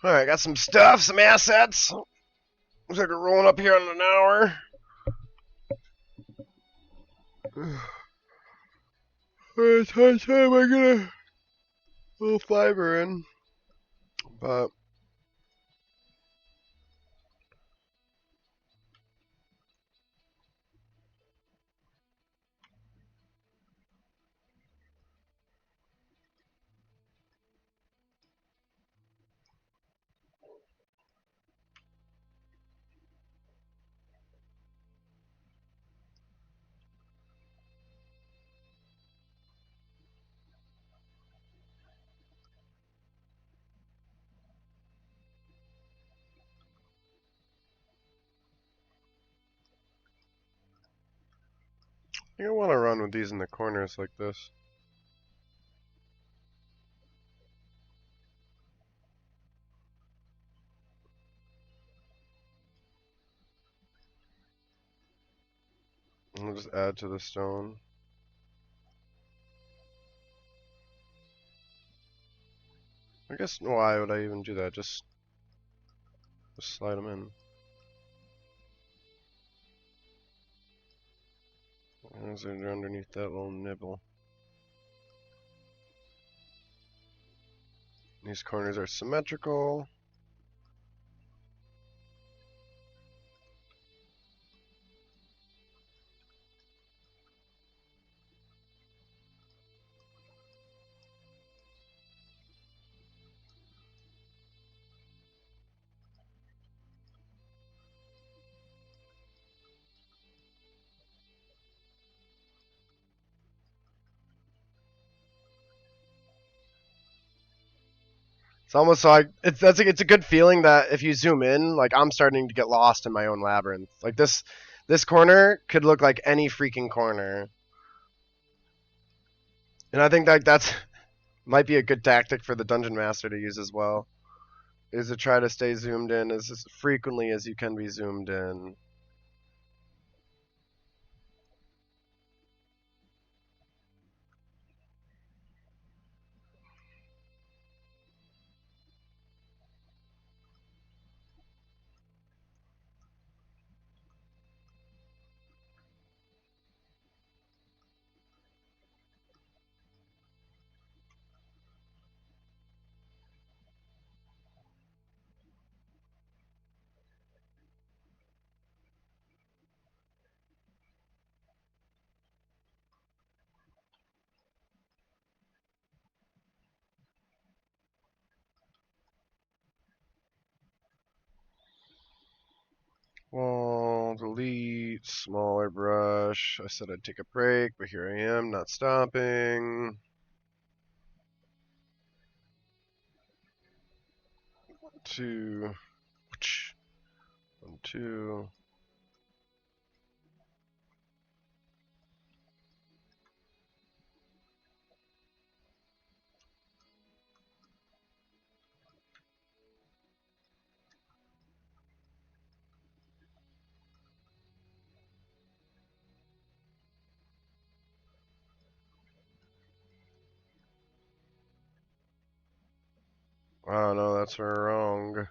Alright, got some stuff, some assets. Looks like we're rolling up here in an hour. Alright, time I get a little fiber in. But I think I want to run with these in the corners like this. And we'll just add to the stone. I guess, why would I even do that? Just slide them in. As they're underneath that little nibble. These corners are symmetrical. It's almost like it's a good feeling that if you zoom in, like I'm starting to get lost in my own labyrinth. Like this corner could look like any freaking corner, and I think that that's might be a good tactic for the dungeon master to use as well. Is to try to stay zoomed in as frequently as you can be zoomed in. Well, delete, smaller brush. I said I'd take a break, but here I am, not stopping. Two, one, two. Oh no, that's wrong.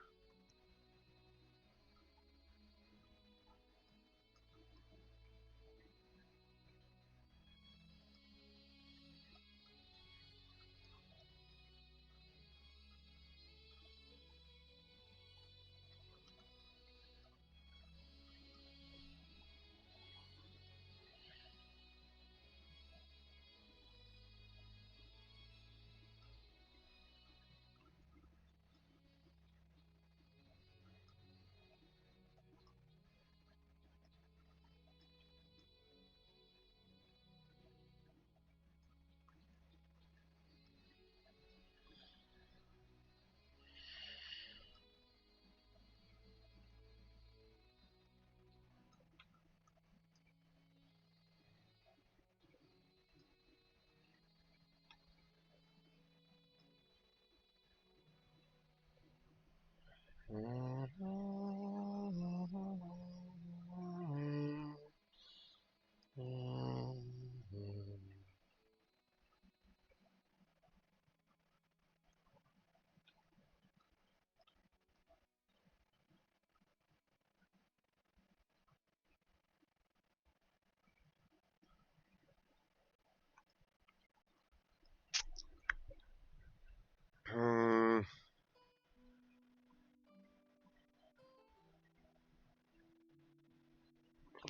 Hmm.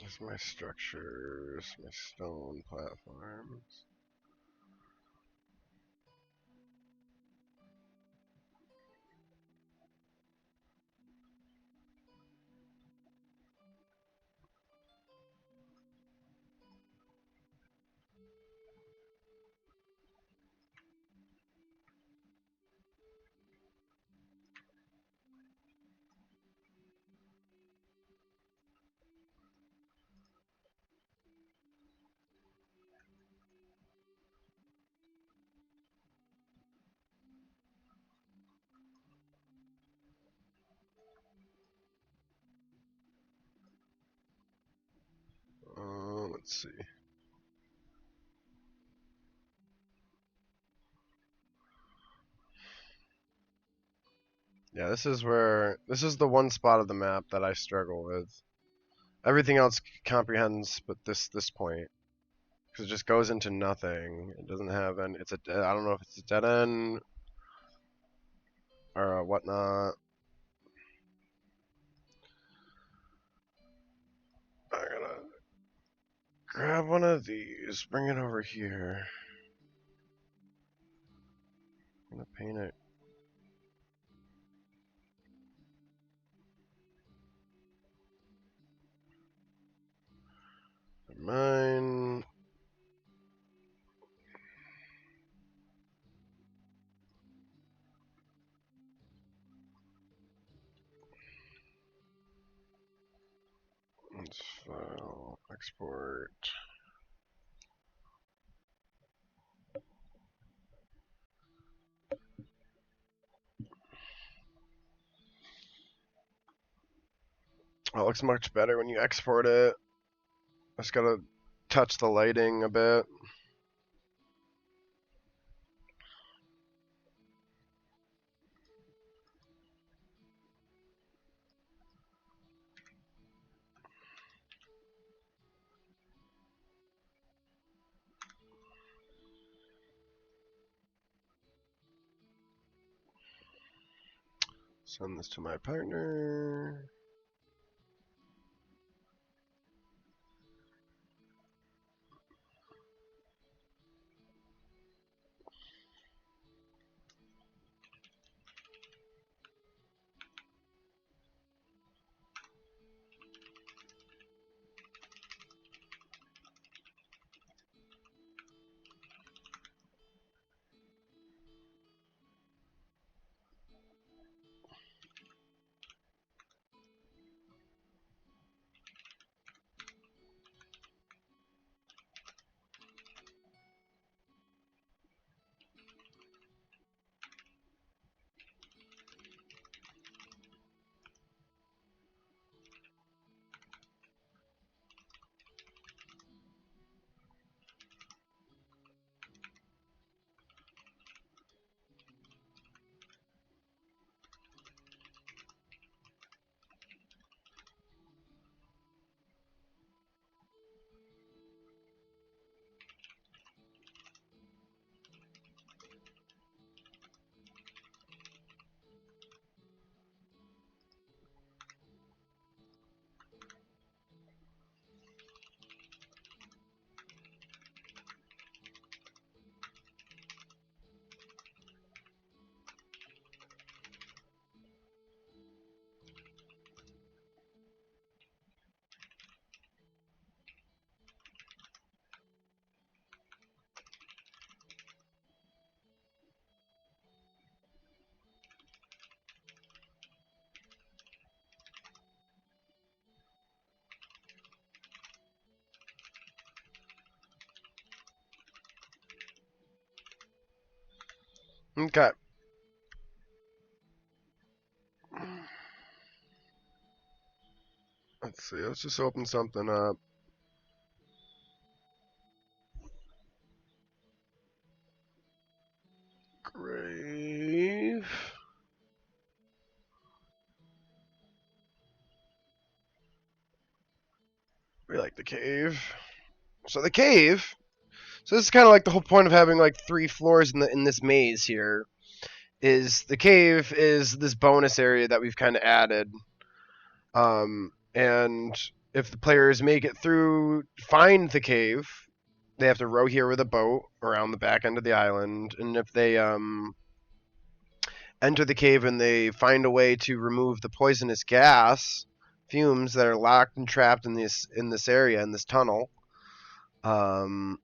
There's my structures, my stone platforms. Let's see. Yeah, this is the one spot of the map that I struggle with. Everything else comprehends, but this point, because it just goes into nothing. It doesn't have any. It's a. I don't know if it's a dead end or whatnot. I gotta grab one of these, bring it over here. I'm gonna paint it. Mine. File, export. Oh, it looks much better when you export it. I just gotta touch the lighting a bit. Send this to my partner. Okay. Let's see. Let's just open something up. Grave. We like the cave. So the cave. So this is kind of like the whole point of having like 3 floors in this maze here. Is the cave is this bonus area that we've kind of added. And if the players make it through, find the cave, they have to row here with a boat around the back end of the island. And if they enter the cave and they find a way to remove the poisonous gas fumes that are locked and trapped in this area in this tunnel, um,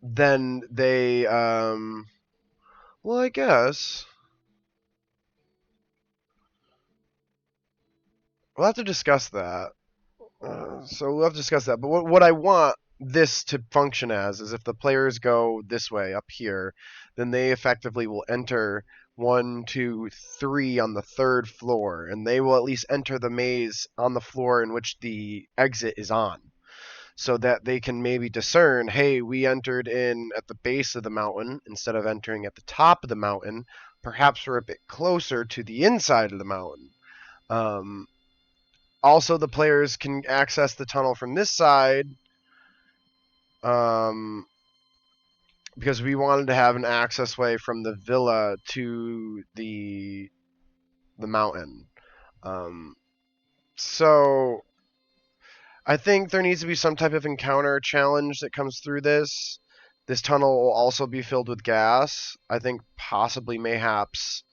then they well, I guess we'll have to discuss that. So we'll have to discuss that. But what I want this to function as is if the players go this way up here, then they effectively will enter 1, 2, 3 on the 3rd floor, and they will at least enter the maze on the floor in which the exit is on, so that they can maybe discern, hey, we entered in at the base of the mountain instead of entering at the top of the mountain. Perhaps we're a bit closer to the inside of the mountain. Um, Also, the players can access the tunnel from this side, um, because we wanted to have an access way from the villa to the mountain. Um, so I think there needs to be some type of encounter challenge that comes through this. This tunnel will also be filled with gas. I think possibly, mayhaps,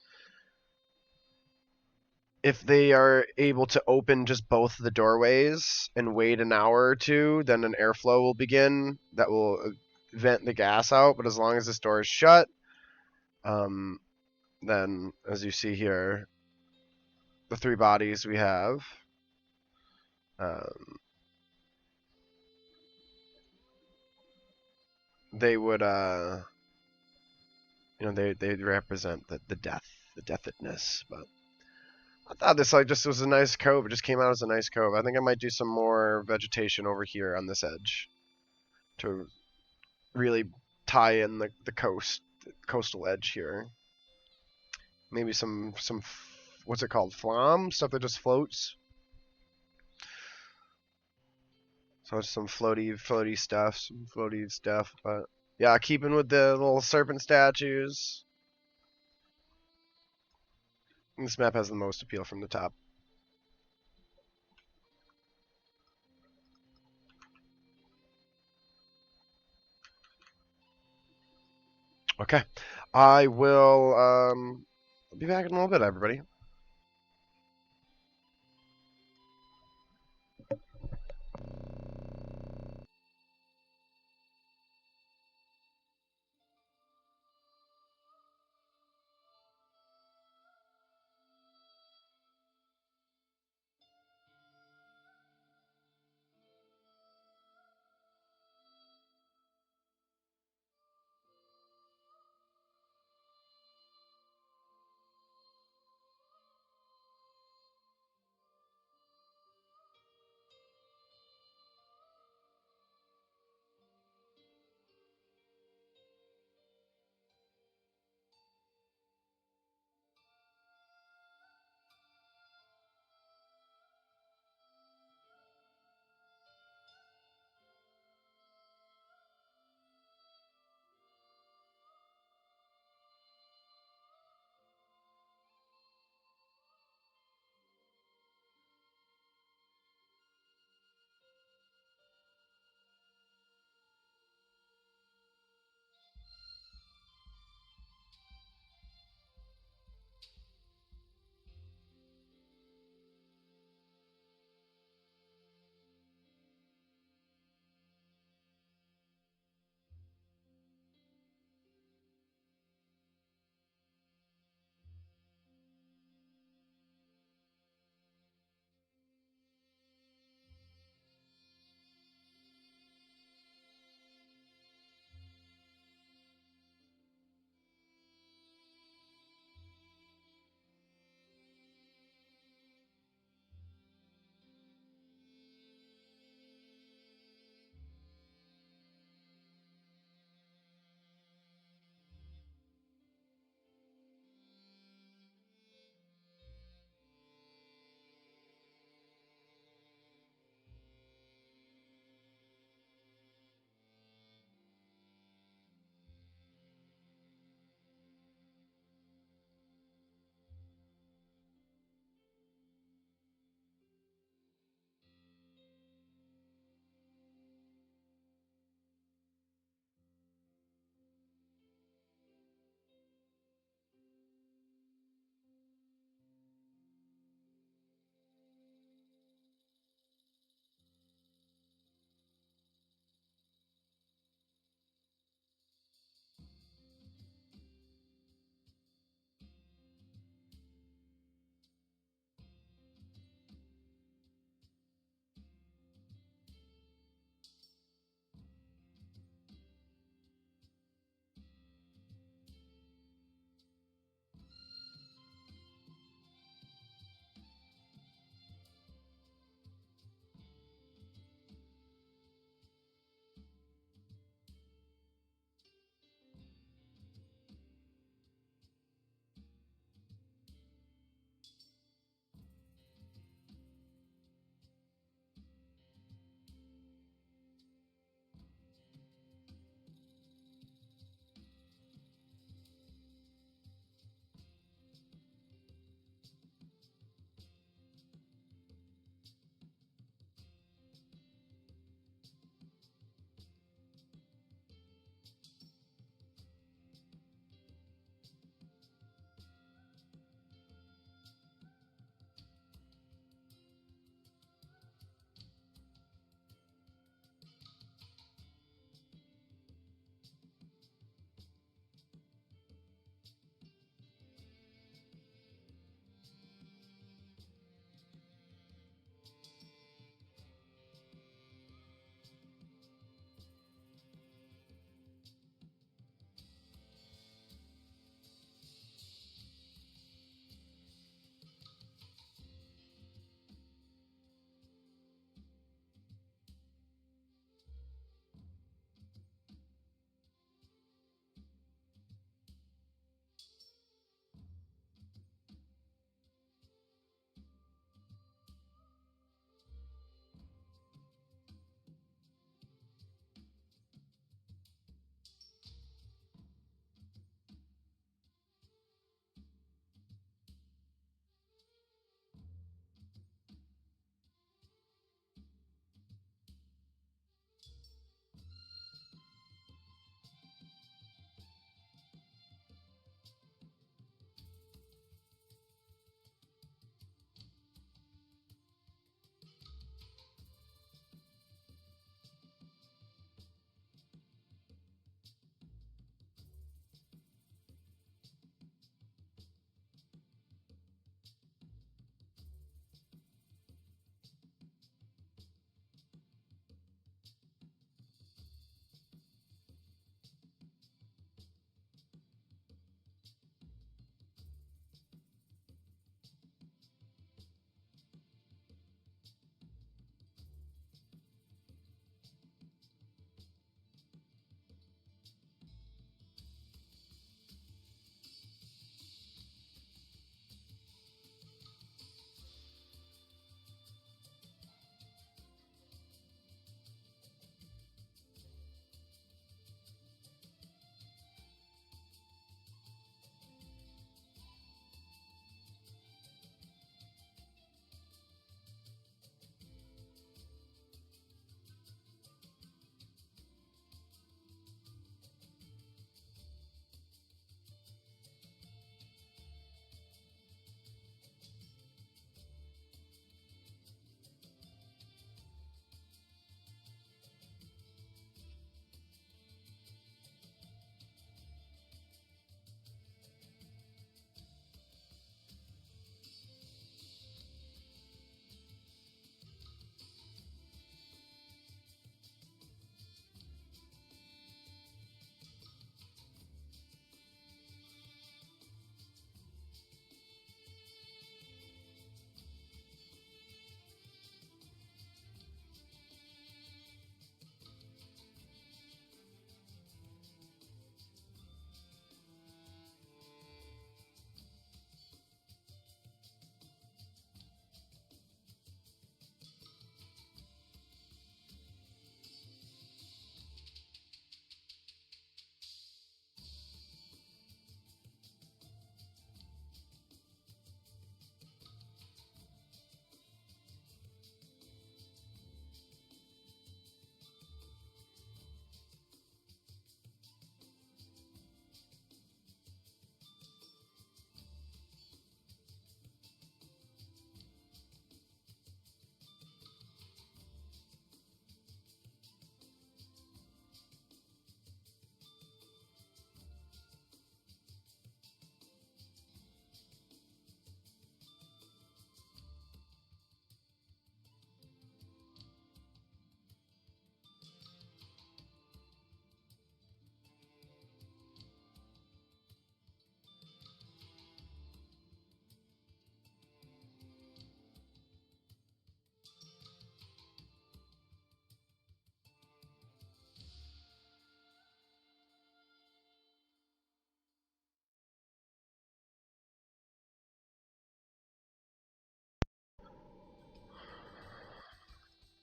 if they are able to open just both the doorways and wait an hour or two, then an airflow will begin that will vent the gas out. But as long as this door is shut, then as you see here, the 3 bodies we have. Um, they would, they represent the death, the deathedness. But I thought this just was a nice cove. It just came out as a nice cove. I think I might do some more vegetation over here on this edge to really tie in the coastal edge here. Maybe some what's it called? Flam? Stuff that just floats. So it's some floaty stuff. But yeah, keeping with the little serpent statues. This map has the most appeal from the top. Okay, I will be back in a little bit, everybody.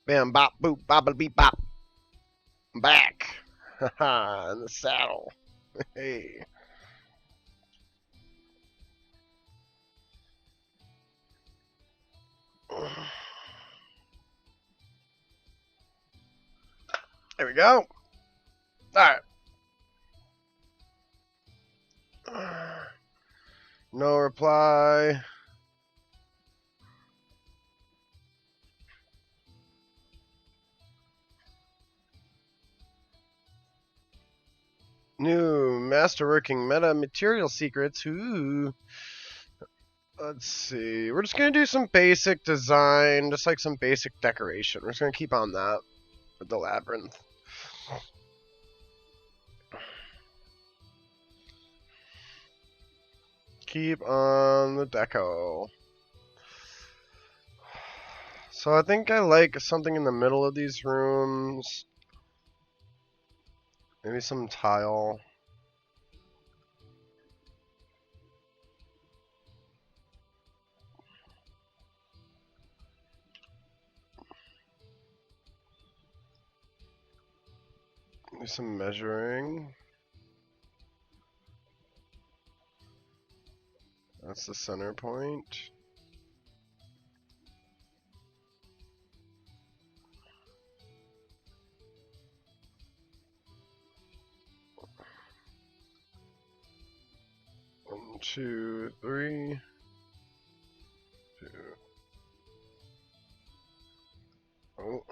Bam, bop, boop, bobble, beep, bop. I'm back. Haha, in the saddle. Hey. There we go. Alright. No reply. New masterworking meta material secrets. Ooh. Let's see. We're just gonna do some basic design, just like some basic decoration. We're just gonna keep on that with the labyrinth. Keep on the deco. So I think I like something in the middle of these rooms. Maybe some tile. Maybe some measuring. That's the center point. One, two, three. Two. Oh.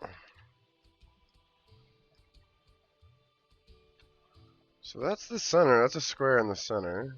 So that's the center. That's a square in the center.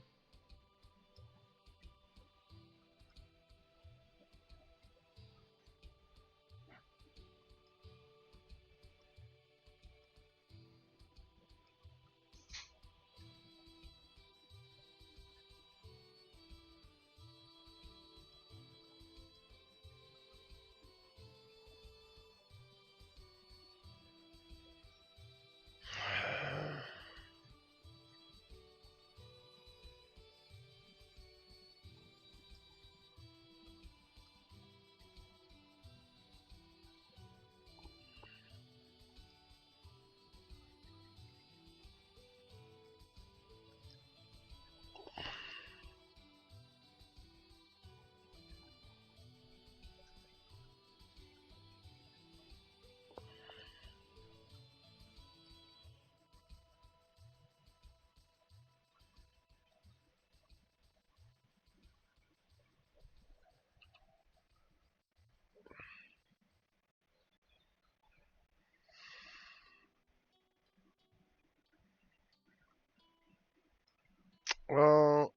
Well,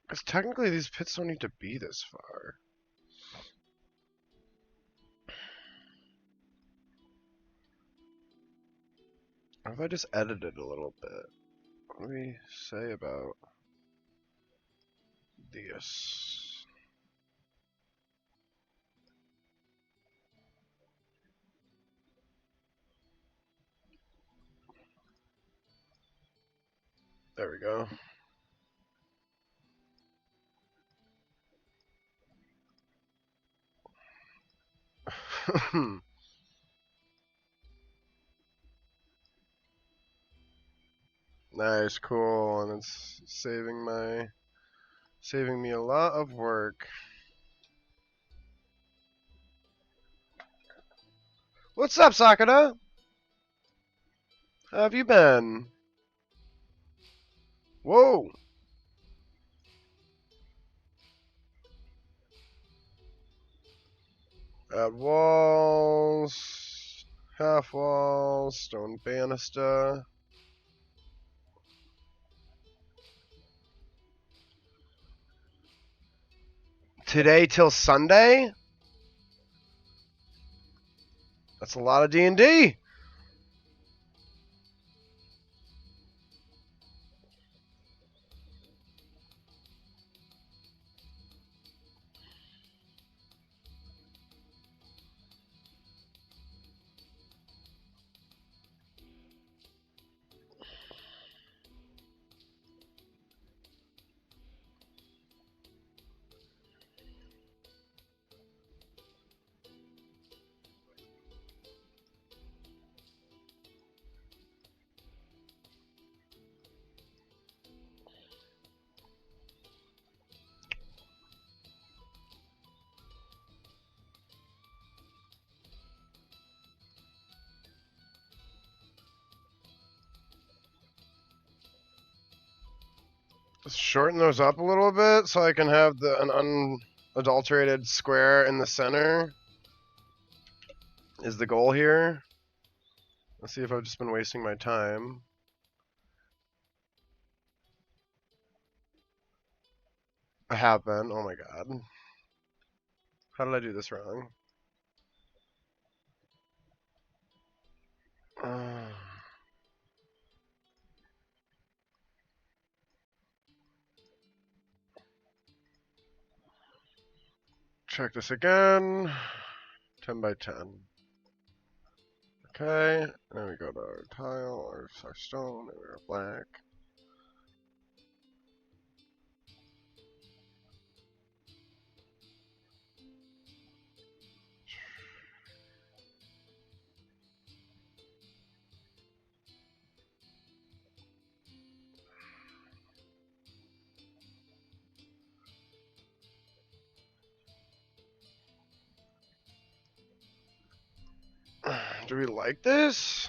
because technically these pits don't need to be this far. What if I just edit it a little bit? What do we say about this? There we go. Nice, cool, and it's saving me a lot of work. What's up, Sakura? How have you been? Whoa! Add walls, half walls, stone banister. Today till Sunday? That's a lot of D&D. Let's shorten those up a little bit so I can have an unadulterated square in the center. Is the goal here? Let's see if I've just been wasting my time. I have been. Oh my god. How did I do this wrong? Check this again. 10 by 10. Okay. Then we go to our tile, our stone, and our black. Do we like this?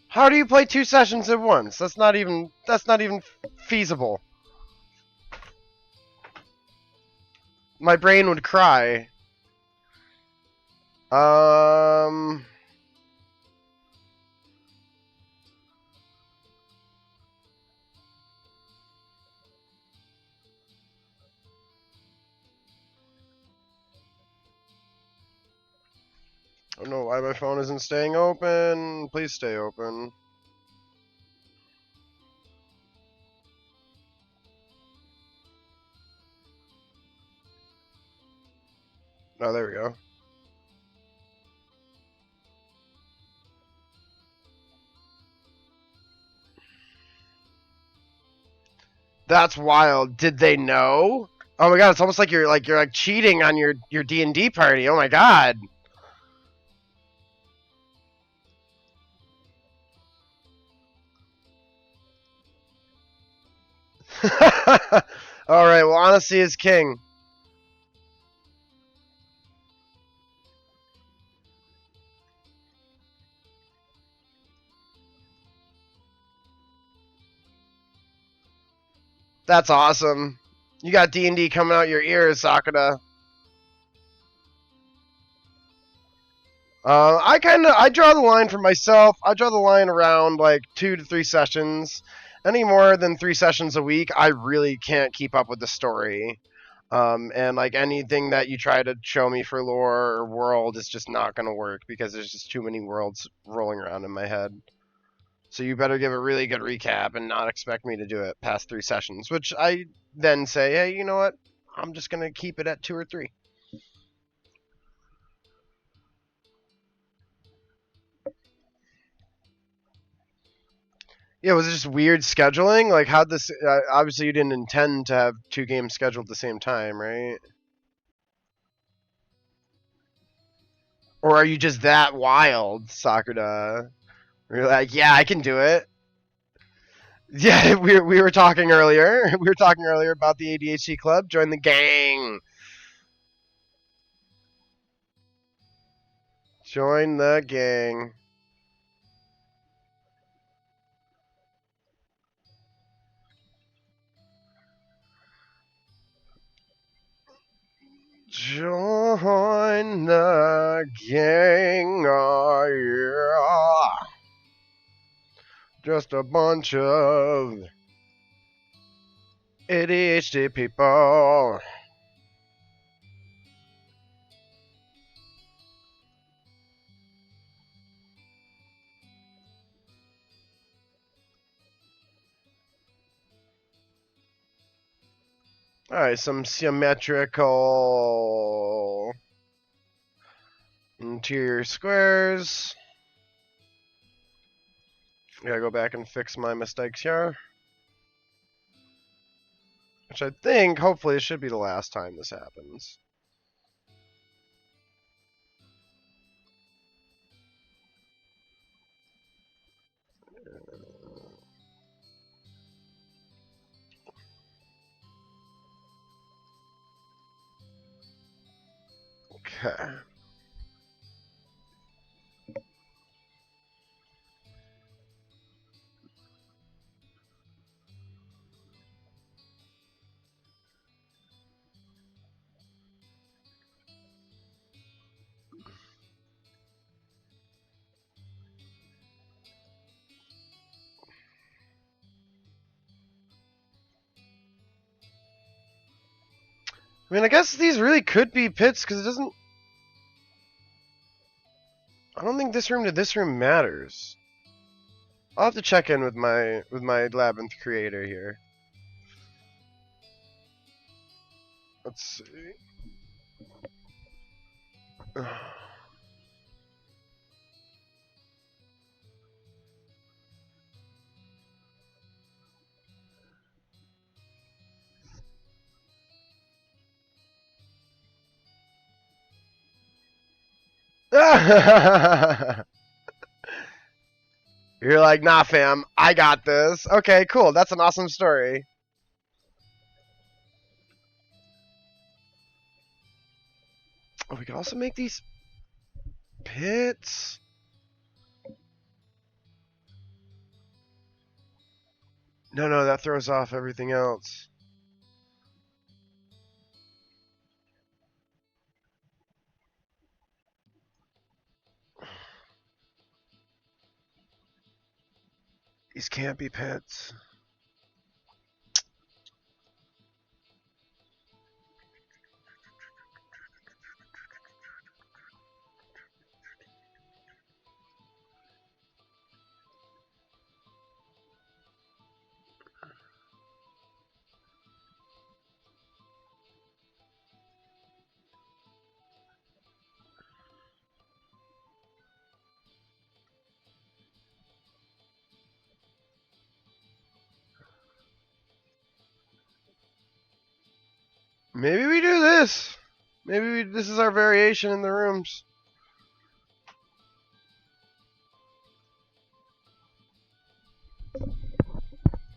How do you play 2 sessions at once? That's not even feasible. My brain would cry. I don't know why my phone isn't staying open. Please stay open. Oh, there we go. That's wild. Did they know? Oh my god, it's almost like you're cheating on your D&D party. Oh my god. All right, well, honesty is king. That's awesome. You got D&D coming out your ears, Sakura. I draw the line for myself. I draw the line around like 2 to 3 sessions. Any more than 3 sessions a week, I really can't keep up with the story. And like anything that you try to show me for lore or world is just not going to work because there's just too many worlds rolling around in my head. So you better give a really good recap and not expect me to do it past 3 sessions, which I then say, hey, you know what? I'm just going to keep it at 2 or 3. Yeah, was it just weird scheduling? Like, how'd this? Obviously, you didn't intend to have 2 games scheduled at the same time, right? Or are you just that wild, Sakura? You're like, yeah, I can do it. Yeah, we were talking earlier. We were talking earlier about the ADHD club. Join the gang. Join the gang. Join the gang. Oh, yeah. Just a bunch of ADHD people. Alright, some symmetrical interior squares. Gotta go back and fix my mistakes here. Which I think, hopefully, it should be the last time this happens. Okay. I mean, I guess these really could be pits because it doesn't. I don't think this room to this room matters. I'll have to check in with my labyrinth creator here. Let's see. You're like, nah, fam, I got this. Okay, cool. That's an awesome story. Oh, we can also make these pits. No, that throws off everything else. These can't be pits. Maybe we do this. This is our variation in the rooms. I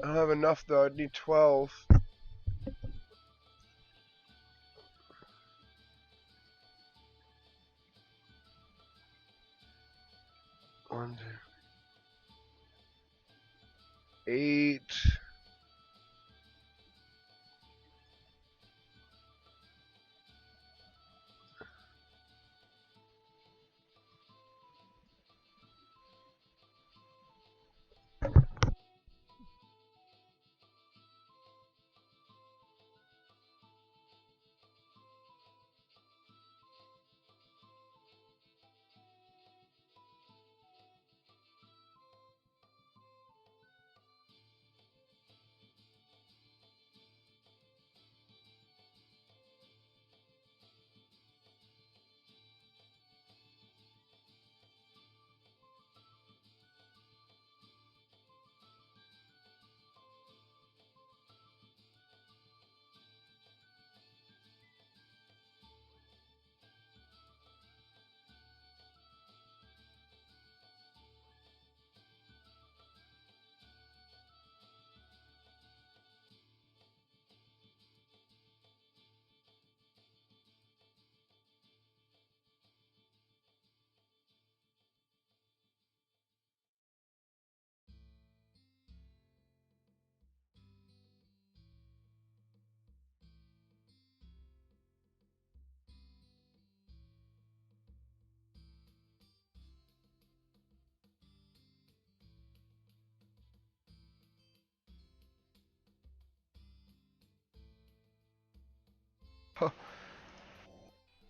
don't have enough though. I'd need 12. One, 2, 8.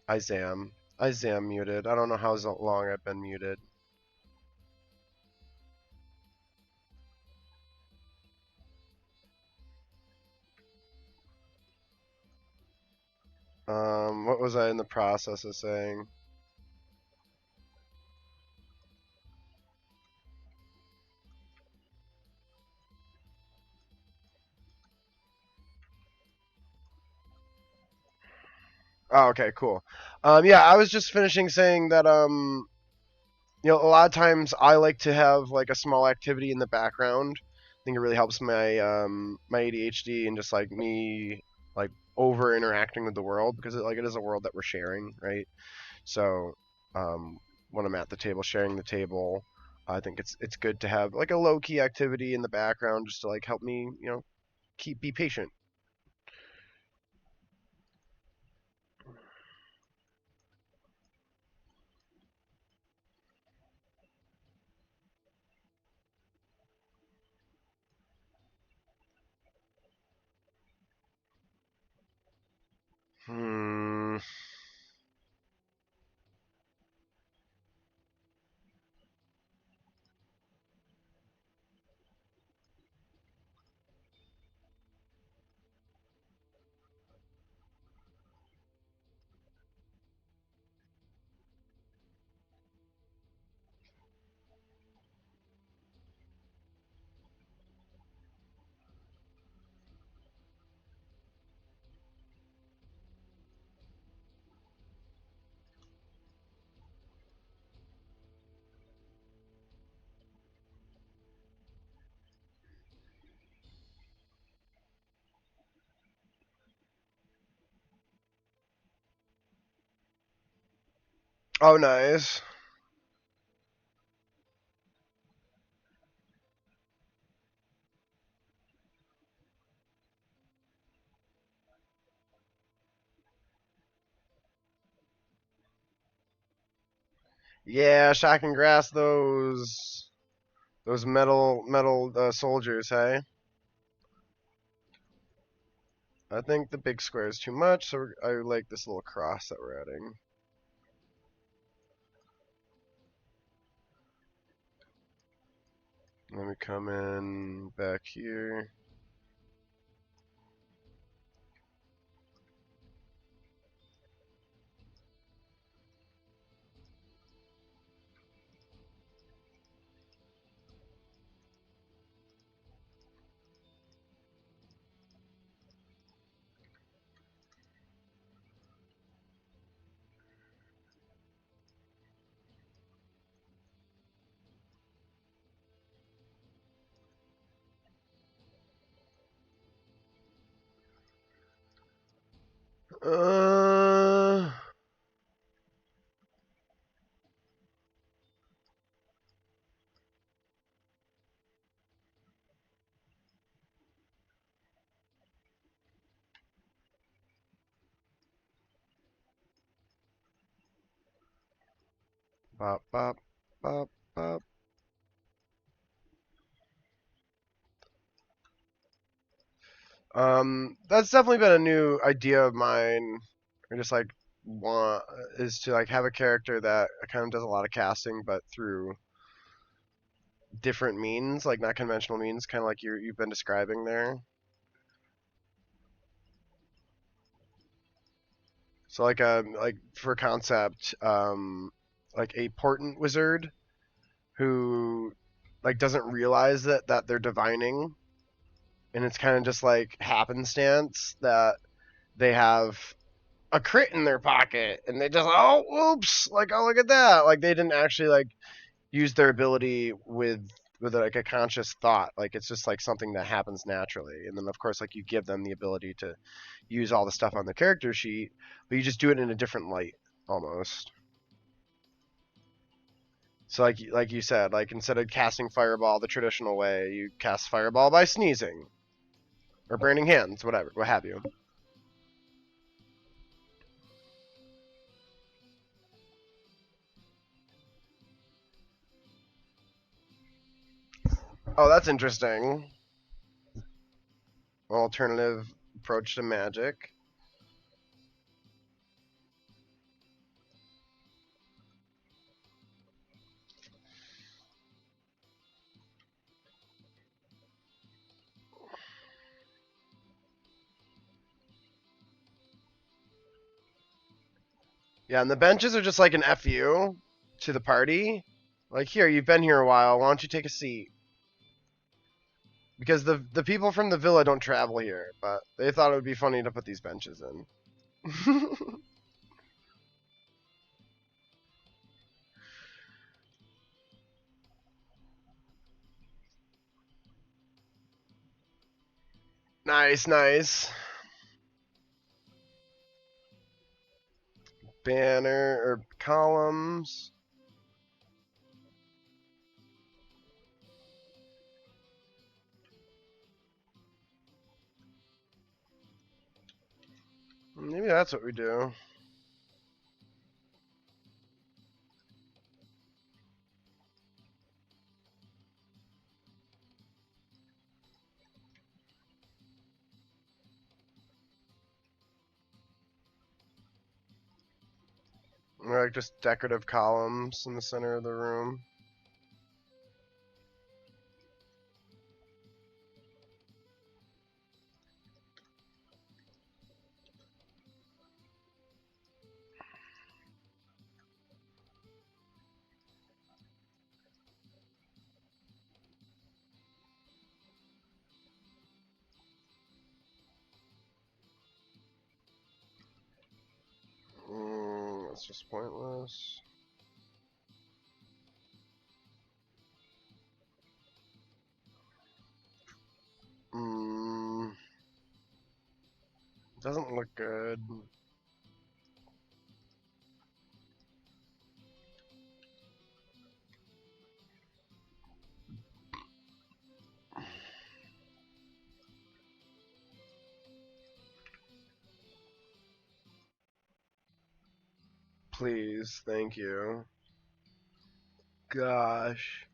I zam. I zam muted. I don't know how long I've been muted. What was I in the process of saying? Oh, okay, cool. Yeah, I was just finishing saying that a lot of times I like to have like a small activity in the background. I think it really helps my ADHD and just like me like over interacting with the world because it is a world that we're sharing, right? So when I'm at the table sharing the table, I think it's good to have like a low key activity in the background just to like help me, be patient. Hmm. Oh, nice. Yeah, shock and grass those metal soldiers. Hey, I think the big square is too much, so I like this little cross that we're adding. Let me come in back here. Uh, bop bop bop bop. That's definitely been a new idea of mine. I just like want is to like have a character that kind of does a lot of casting, but through different means, like not conventional means, kind of like you've been describing there. So like for concept, like a portent wizard who like doesn't realize that they're divining, and it's kind of just like happenstance that they have a crit in their pocket, and they just oops, like oh look at that, like they didn't actually like use their ability with like a conscious thought, like it's just like something that happens naturally, and then of course like you give them the ability to use all the stuff on the character sheet, but you just do it in a different light almost. So like you said, like instead of casting fireball the traditional way, you cast fireball by sneezing or burning hands, whatever, what have you. Oh, that's interesting. Alternative approach to magic. Yeah, and the benches are just like an FU to the party. Like, here, you've been here a while. Why don't you take a seat? Because the people from the villa don't travel here, but they thought it would be funny to put these benches in. Nice, nice. Banner or columns. Maybe that's what we do. Or like just decorative columns in the center of the room. That's just pointless. Doesn't look good. Please, thank you. Gosh.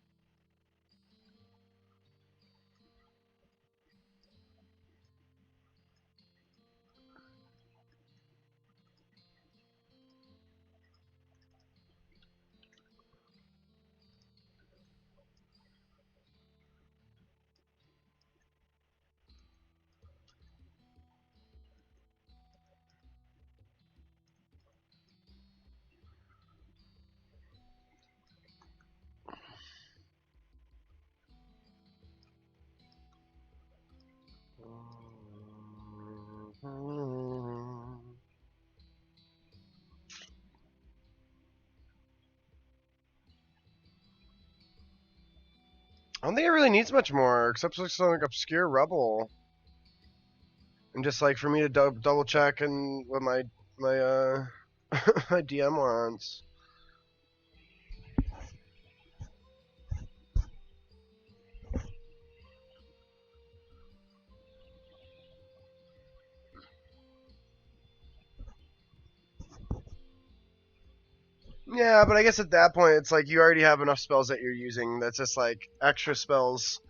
I don't think it really needs much more, except for some like obscure rubble, and just like for me to double check and what my my DM wants. Yeah, but I guess at that point it's like you already have enough spells that you're using. That's just like extra spells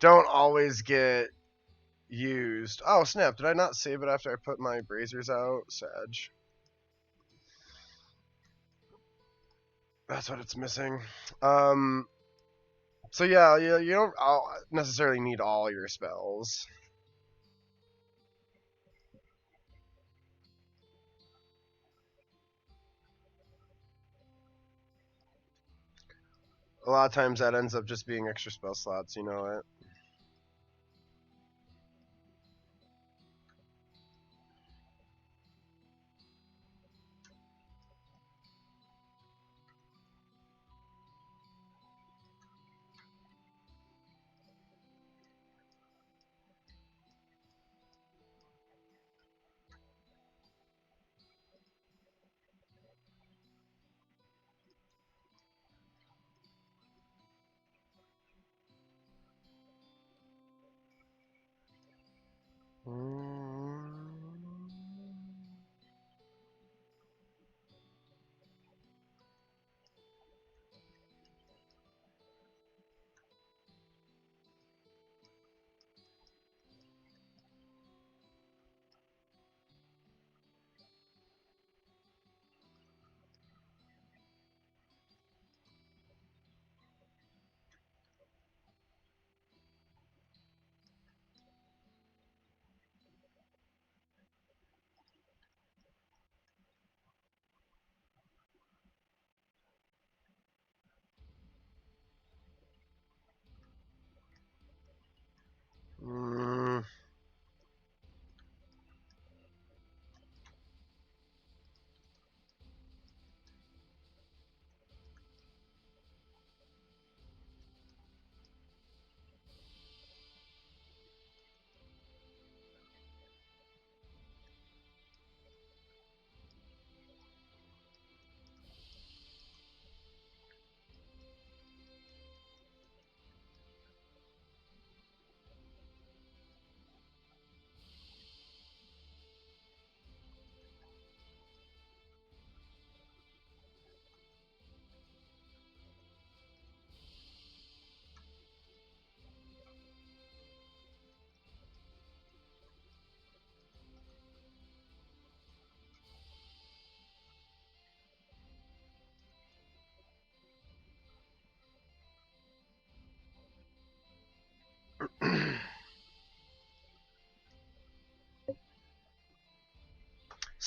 don't always get used. Oh snap! Did I not save it after I put my braziers out? Sag. That's what it's missing. So yeah, you don't necessarily need all your spells. A lot of times that ends up just being extra spell slots. You know it.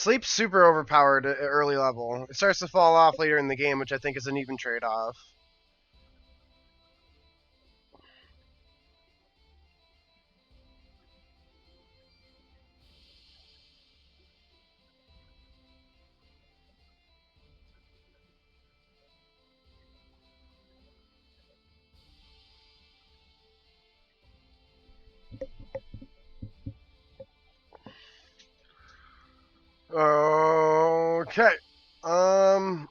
Sleep's super overpowered at early level. It starts to fall off later in the game, which I think is an even trade-off. Okay. Um.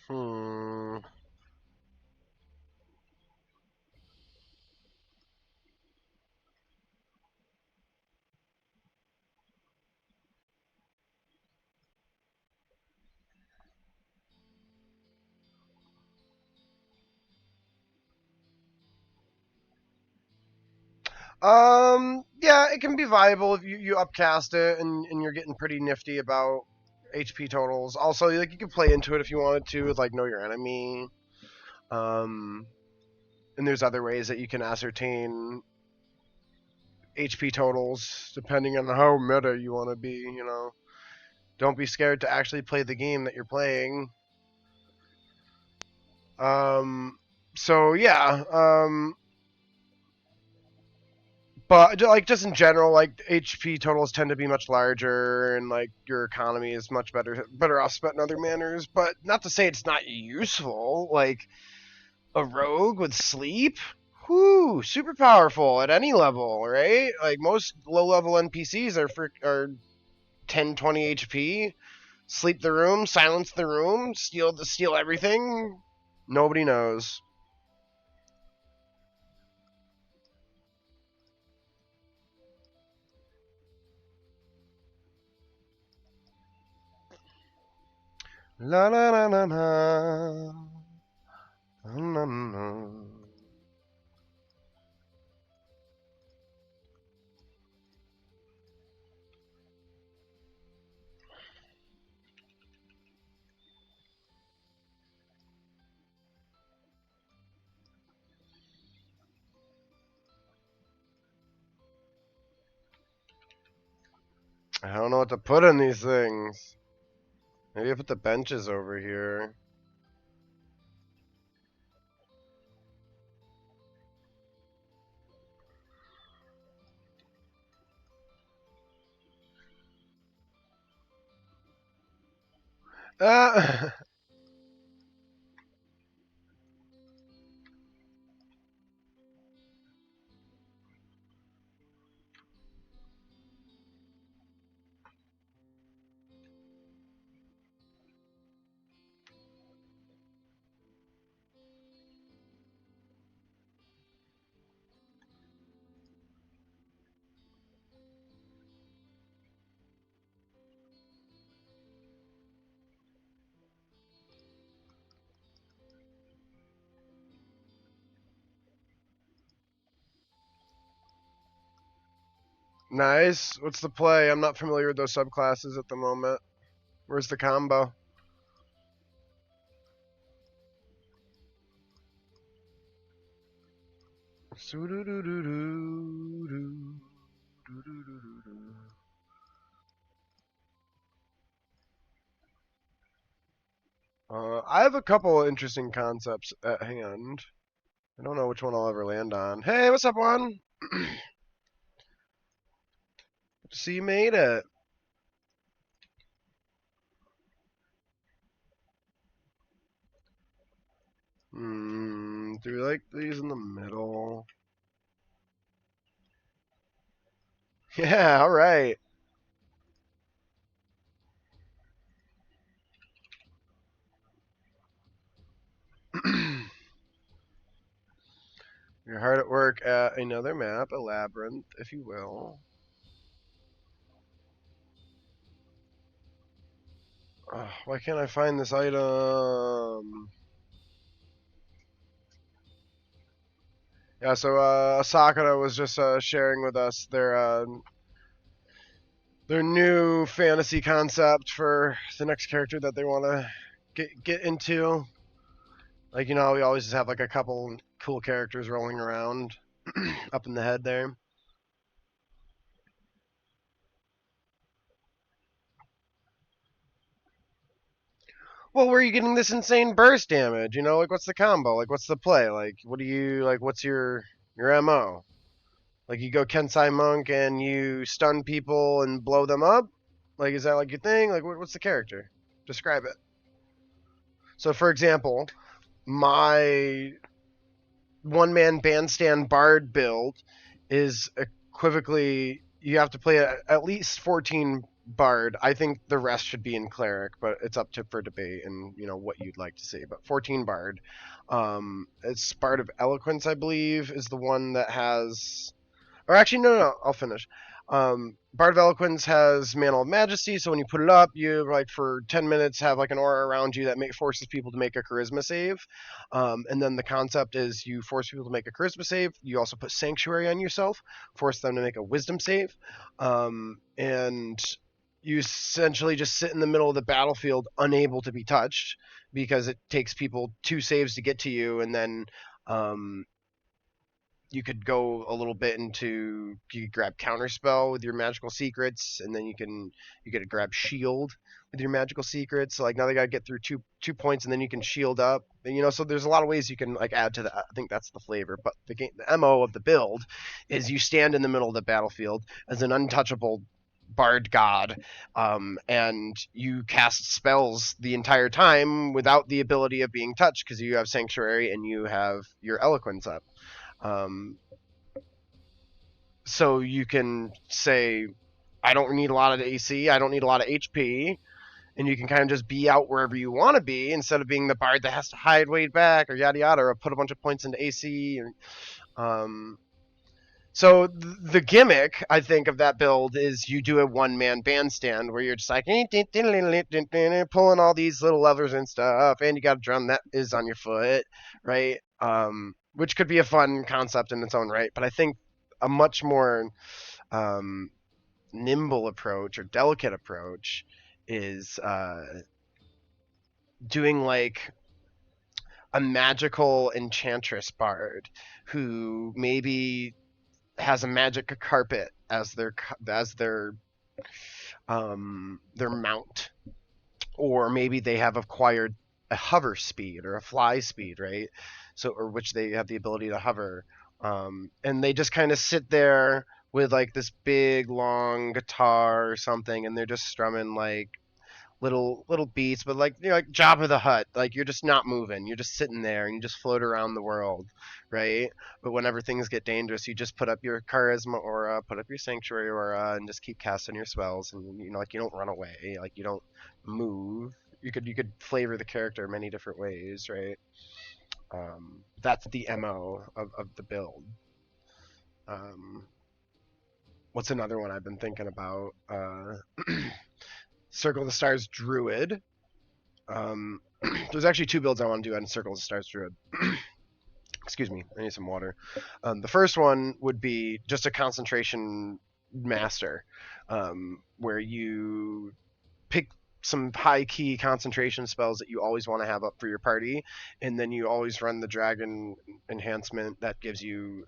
Hmm. Yeah, it can be viable if you upcast it and you're getting pretty nifty about HP totals. Also, like you could play into it if you wanted to, with like know your enemy. Um, and there's other ways that you can ascertain HP totals depending on how meta you want to be. Don't be scared to actually play the game that you're playing. Um, so yeah. But like just in general, like HP totals tend to be much larger, and like your economy is much better off spent in other manners. But not to say it's not useful. Like a rogue with sleep, whoo, super powerful at any level, right? Like most low level NPCs are 10, 20 HP. Sleep the room, silence the room, steal everything. Nobody knows. La la la la la. La, la, la. I don't know what to put in these things. Maybe I put the benches over here. Uh, nice. What's the play? I'm not familiar with those subclasses at the moment. Where's the combo? I have a couple of interesting concepts at hand. I don't know which one I'll ever land on. Hey, what's up, Juan? See, you made it. Do we like these in the middle? Yeah, all right. You're hard at work at another map, a labyrinth, if you will. Why can't I find this item? Yeah, so Sakura was just sharing with us their new fantasy concept for the next character that they want to get into. Like, you know, we always just have like a couple cool characters rolling around up in the head there. Well, where are you getting this insane burst damage? You know, like what's the combo? Like what's the play? Like what do you like? What's your mo? Like you go Kensai Monk and you stun people and blow them up? Like is that like your thing? Like what's the character? Describe it. So for example, my one man bandstand bard build is equivocally you have to play at least 14 bard. I think the rest should be in cleric, but it's up to for debate and you know what you'd like to see. But 14 bard. It's Bard of Eloquence, I believe, is the one that has or actually, no, I'll finish. Bard of Eloquence has Mantle of Majesty, so when you put it up, you like for 10 minutes have like an aura around you that forces people to make a Charisma save. And then the concept is you force people to make a Charisma save. You also put Sanctuary on yourself, force them to make a Wisdom save, and you essentially just sit in the middle of the battlefield, unable to be touched, because it takes people 2 saves to get to you, and then um, you could go a little bit into you could grab counterspell with your magical secrets, and then you could grab shield with your magical secrets. So like now they gotta get through two points, and then you can shield up. And you know, so there's a lot of ways you can like add to that. I think that's the flavor. But the mo of the build is you stand in the middle of the battlefield as an untouchable bard god, and you cast spells the entire time without the ability of being touched because you have sanctuary and you have your eloquence up. Um, so you can say, I don't need a lot of AC, I don't need a lot of HP, and you can kind of just be out wherever you want to be instead of being the bard that has to hide way back or yada yada or put a bunch of points into AC. Um, so the gimmick, I think, of that build is you do a one-man bandstand where you're just like pulling all these little levers and stuff, and you got a drum that is on your foot, right? Which could be a fun concept in its own right. But I think a much more um, nimble approach or delicate approach is doing like a magical enchantress bard who maybe has a magic carpet as their mount, or maybe they have acquired a hover speed or a fly speed, right? So, or which they have the ability to hover, and they just kind of sit there with like this big long guitar or something, and they're just strumming like little beats, but like you know, like Jabba the Hutt, like you're just not moving, you're just sitting there and you just float around the world, right? But whenever things get dangerous, you just put up your charisma aura, put up your sanctuary aura, and just keep casting your spells, and you know, like you don't run away, like you don't move. You could flavor the character many different ways, right? That's the mo of the build. Um, what's another one I've been thinking about? Circle of the Stars Druid. There's actually 2 builds I want to do on Circle of the Stars Druid. Excuse me, I need some water. The first one would be just a concentration master, where you pick some high key concentration spells that you always want to have up for your party, and then you always run the dragon enhancement that gives you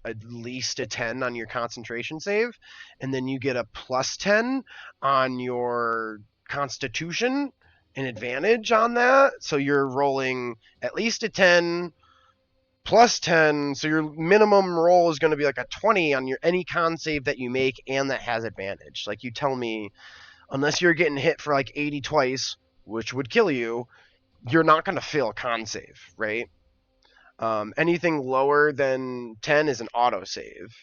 at least a 10 on your concentration save, and then you get a plus 10 on your constitution, an advantage on that. So you're rolling at least a 10 plus 10, so your minimum roll is going to be like a 20 on your any con save that you make, and that has advantage. Like, you tell me, unless you're getting hit for like 80 twice, which would kill you, you're not going to fail a con save, right? Anything lower than 10 is an auto save.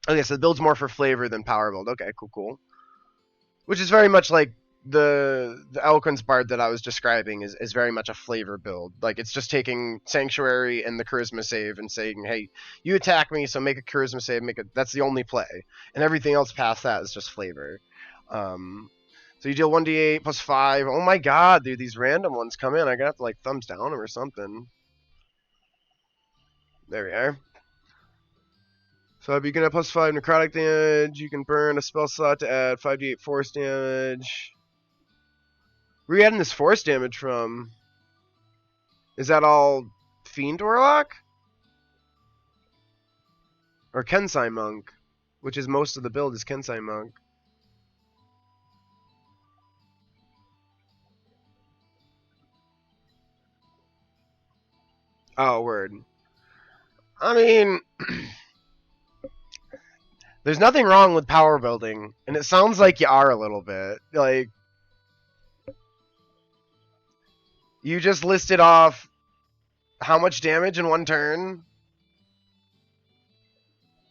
Okay, so it builds more for flavor than power build. Okay, cool, cool. Which is very much like the Eloquence Bard that I was describing is very much a flavor build. Like, it's just taking Sanctuary and the Charisma save and saying, hey, you attack me, so make a Charisma save. That's the only play, and everything else past that is just flavor. So you deal 1d8 plus 5. Oh my god, dude, these random ones come in. I gotta have to like thumbs down them or something. There we are. So if you can have plus 5 necrotic damage, you can burn a spell slot to add 5d8 force damage. Where are you adding this force damage from? Is that all Fiend Warlock? Or Kensai Monk? Which is most of the build is Kensai Monk. Oh, word. I mean, there's nothing wrong with power building, and it sounds like you are a little bit. Like, you just listed off how much damage in one turn?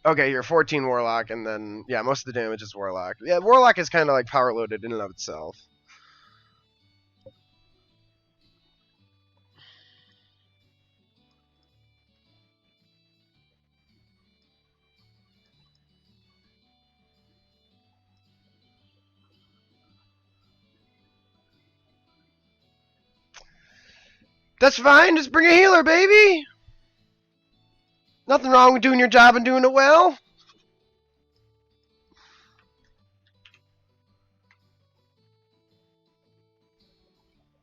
Okay, you're 14 Warlock, and then, yeah, most of the damage is Warlock. Yeah, Warlock is kind of like power loaded in and of itself. That's fine, just bring a healer, baby! Nothing wrong with doing your job and doing it well.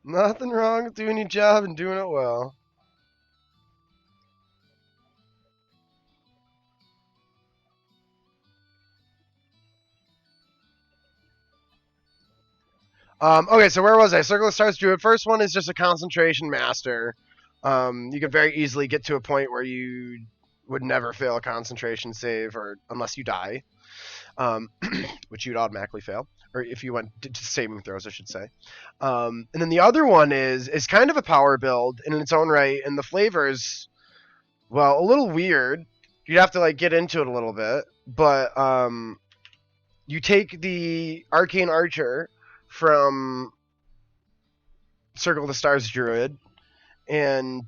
Nothing wrong with doing your job and doing it well. Okay, so where was I? Circle of Stars Druid. First one is just a concentration master. You could very easily get to a point where you would never fail a concentration save, or unless you die, which you'd automatically fail, or if you went to saving throws, I should say. And then the other one is kind of a power build in its own right, and the flavors, well, a little weird. You'd have to like get into it a little bit, but you take the Arcane Archer from Circle of the Stars Druid, and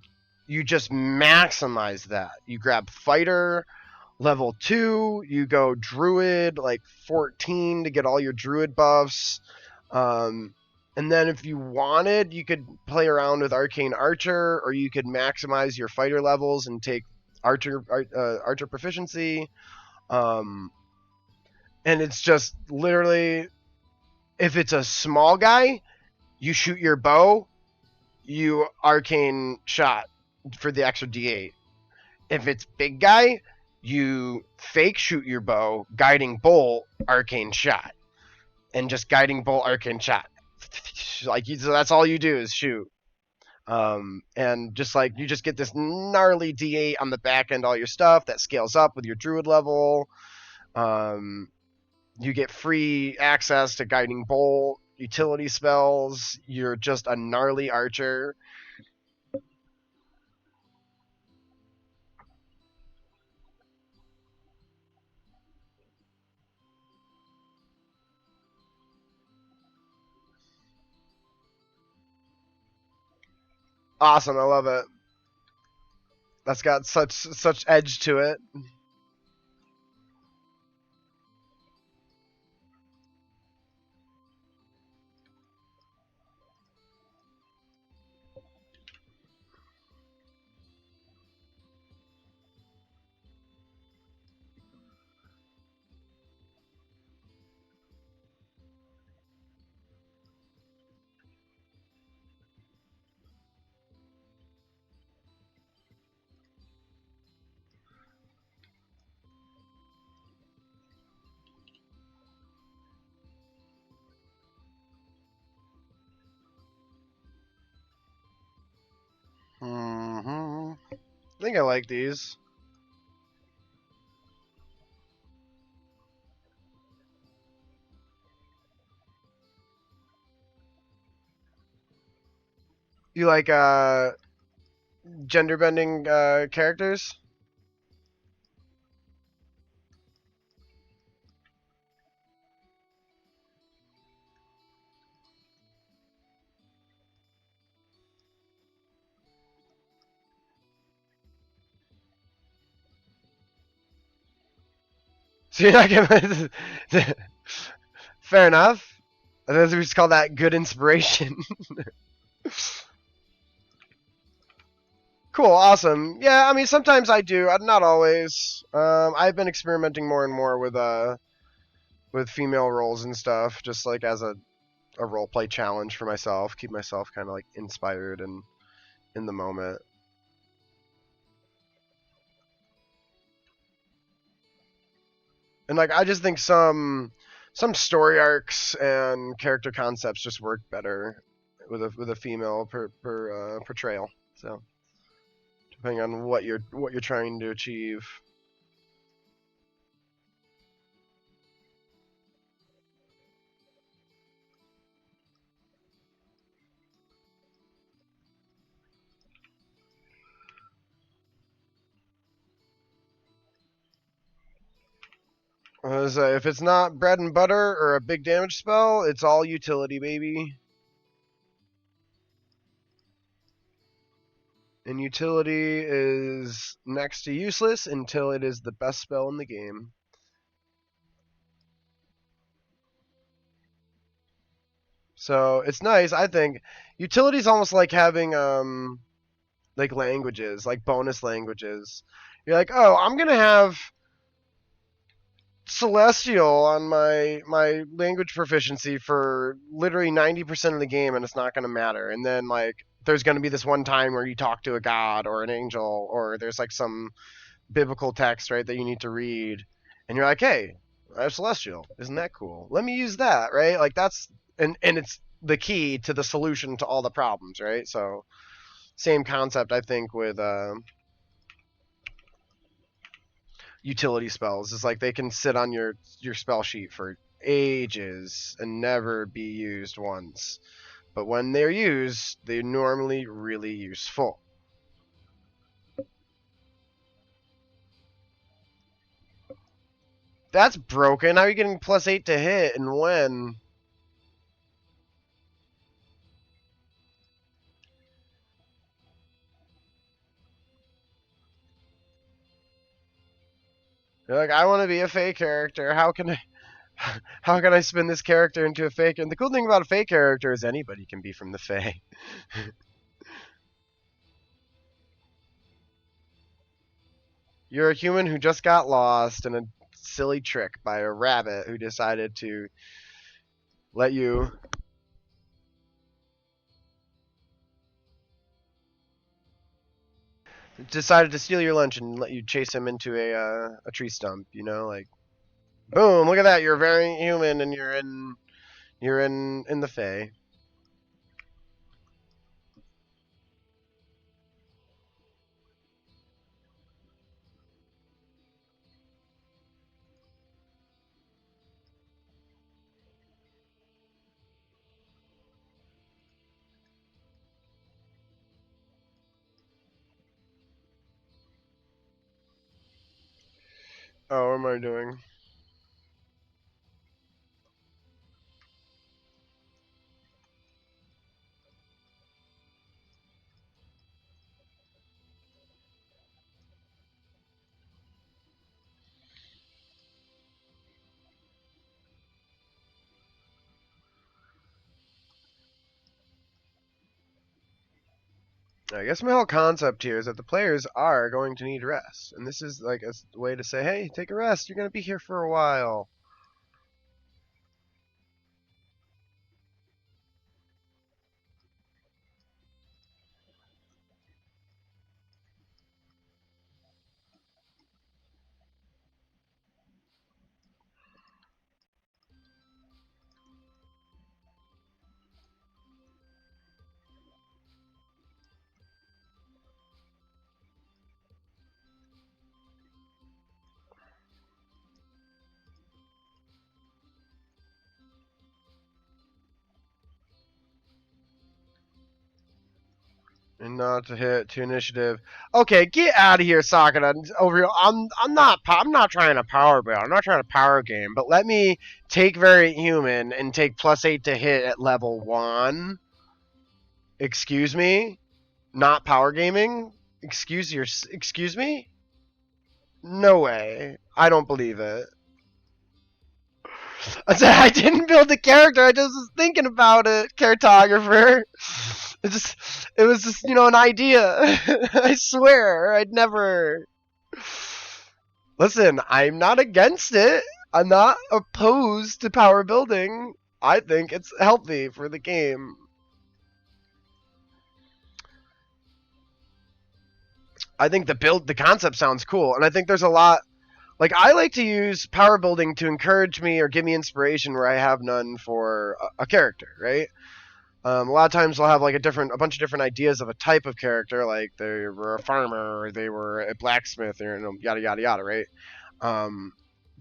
you just maximize that. You grab Fighter, level 2, you go Druid, like 14 to get all your Druid buffs. And then if you wanted, you could play around with Arcane Archer, or you could maximize your Fighter levels and take Archer proficiency. And it's just literally, if it's a small guy, you shoot your bow, you arcane shot for the extra d8. If it's big guy, you fake shoot your bow, guiding bolt, arcane shot, and just guiding bolt, arcane shot. Like, so that's all you do is shoot. And just like you just get this gnarly d8 on the back end, all your stuff that scales up with your druid level. You get free access to guiding bolt, utility spells. You're just a gnarly archer. Awesome, I love it. That's got such edge to it. think I like these. You like gender bending characters? So you're not gonna. Fair enough. I think we just call that good inspiration. Cool, awesome. Yeah, I mean sometimes I do, not always. I've been experimenting more and more with female roles and stuff, just like as a role play challenge for myself, keep myself kind of like inspired and in the moment. And like I just think some story arcs and character concepts just work better with a female portrayal. So depending on what you're trying to achieve. So if it's not bread and butter or a big damage spell, it's all utility, baby. And utility is next to useless until it is the best spell in the game. So it's nice, I think. Utility is almost like having like languages, like bonus languages. You're like, oh, I'm gonna have Celestial on my language proficiency for literally 90% of the game, and it's not gonna matter. And then like there's gonna be this one time where you talk to a god or an angel, or there's like some biblical text, right, that you need to read, and you're like, hey, I have Celestial. Isn't that cool? Let me use that, right? Like that's and it's the key to the solution to all the problems, right? So same concept, I think, with utility spells. Is like they can sit on your spell sheet for ages and never be used once. But when they're used, they're normally really useful. That's broken. How are you getting +8 to hit and when? You're like, I want to be a Fey character. How can I spin this character into a Fey? And the cool thing about a Fey character is anybody can be from the Fey. You're a human who just got lost in a silly trick by a rabbit who decided to let you decided to steal your lunch and let you chase him into a tree stump. You know, like boom, look at that. You're very human and you're in the Fey. Oh, what am I doing? I guess my whole concept here is that the players are going to need rest, and this is like a way to say, hey, take a rest. You're going to be here for a while. And not to hit to initiative. Okay, get out of here, Sakura. Over here. I'm not trying to power build. I'm not trying to power game. But let me take very human and take +8 to hit at level 1. Excuse me? Not power gaming? Excuse me? No way. I don't believe it. I said I didn't build the character. I just was thinking about it, Caretographer. It was just an idea. I swear, I'd never. Listen, I'm not against it. I'm not opposed to power building. I think it's healthy for the game. I think the concept sounds cool, and I think there's a lot. Like, I like to use power building to encourage me or give me inspiration where I have none for a character, right? A lot of times I'll have like a bunch of different ideas of a type of character, like they were a farmer, or they were a blacksmith, or yada yada yada, right?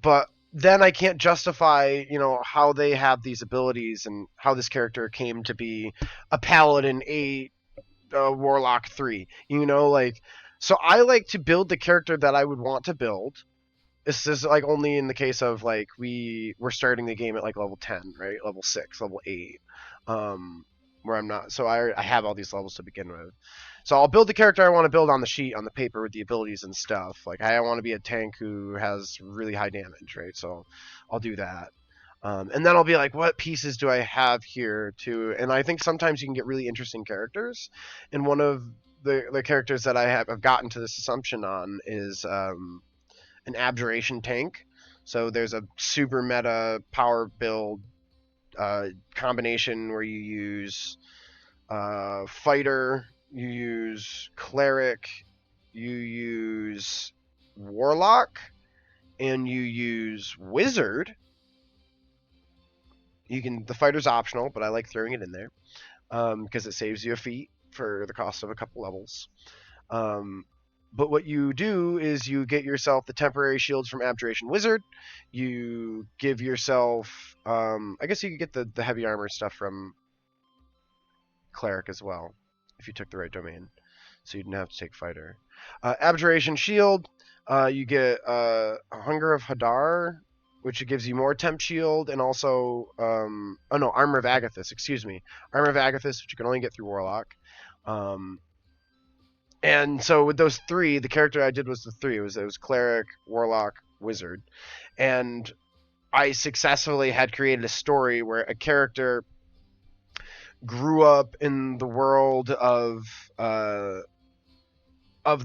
But then I can't justify, how they have these abilities and how this character came to be a paladin, a warlock 3. So I like to build the character that I would want to build. This is like only in the case of like we're starting the game at like level 10, right? Level 6, level 8. Where I'm not. So I have all these levels to begin with. So I'll build the character I want to build on the sheet, on the paper, with the abilities and stuff. Like, I want to be a tank who has really high damage, right? So I'll do that. And then I'll be like, what pieces do I have here to? And I think sometimes you can get really interesting characters. And one of the characters that I've gotten to this assumption on is an abjuration tank. So there's a super meta power build combination where you use fighter, you use cleric, you use warlock, and you use wizard. The fighter's optional, but I like throwing it in there because it saves you a feat for the cost of a couple levels. But what you do is you get yourself the temporary shields from Abjuration Wizard. You give yourself, I guess you could get the heavy armor stuff from Cleric as well, if you took the right domain. So you didn't have to take Fighter. Abjuration Shield, you get Hunger of Hadar, which gives you more temp shield, and also, Armor of Agathis, excuse me. Armor of Agathis, which you can only get through Warlock. And so with those 3, the character I did was the 3. It was Cleric, Warlock, Wizard. And I successfully had created a story where a character grew up in the world of the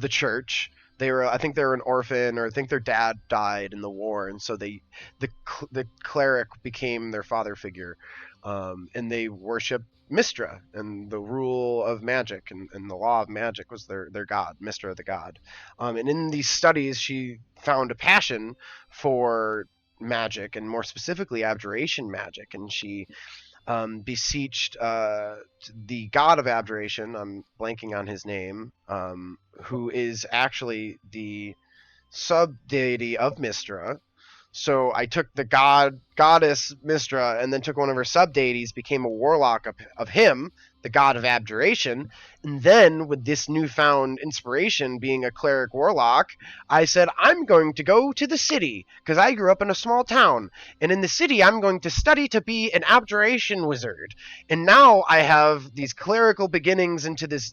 church. I think they were an orphan, or I think their dad died in the war, and so the cleric became their father figure, and they worshiped Mistra, and the rule of magic and the law of magic was their god, Mistra the god. And in these studies, she found a passion for magic, and more specifically abjuration magic, and she beseeched the god of abjuration. I'm blanking on his name, who is actually the sub-deity of Mistra. So I took the goddess Mistra, and then took one of her sub-deities, became a warlock of him, the god of abjuration. And then, with this newfound inspiration, being a cleric warlock, I said, I'm going to go to the city, because I grew up in a small town. And in the city, I'm going to study to be an abjuration wizard. And now I have these clerical beginnings into this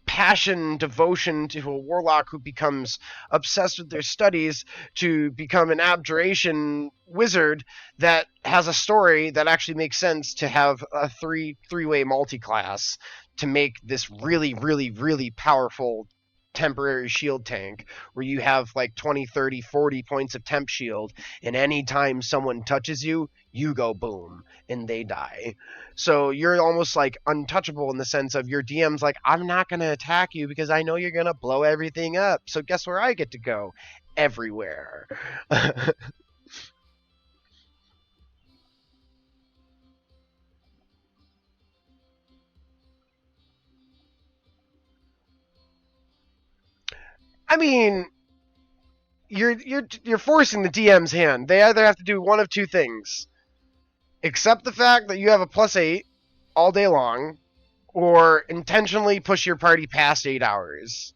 passion, devotion to a warlock who becomes obsessed with their studies to become an abjuration wizard that has a story that actually makes sense to have a three-way multi-class to make this really, really, really powerful temporary shield tank where you have like 20, 30, 40 points of temp shield, and anytime someone touches you, you go boom and they die. So you're almost like untouchable in the sense of your DM's like, I'm not going to attack you because I know you're going to blow everything up. So guess where I get to go? Everywhere. I mean, you're forcing the DM's hand. They either have to do one of two things: accept the fact that you have a +8 all day long, or intentionally push your party past 8 hours,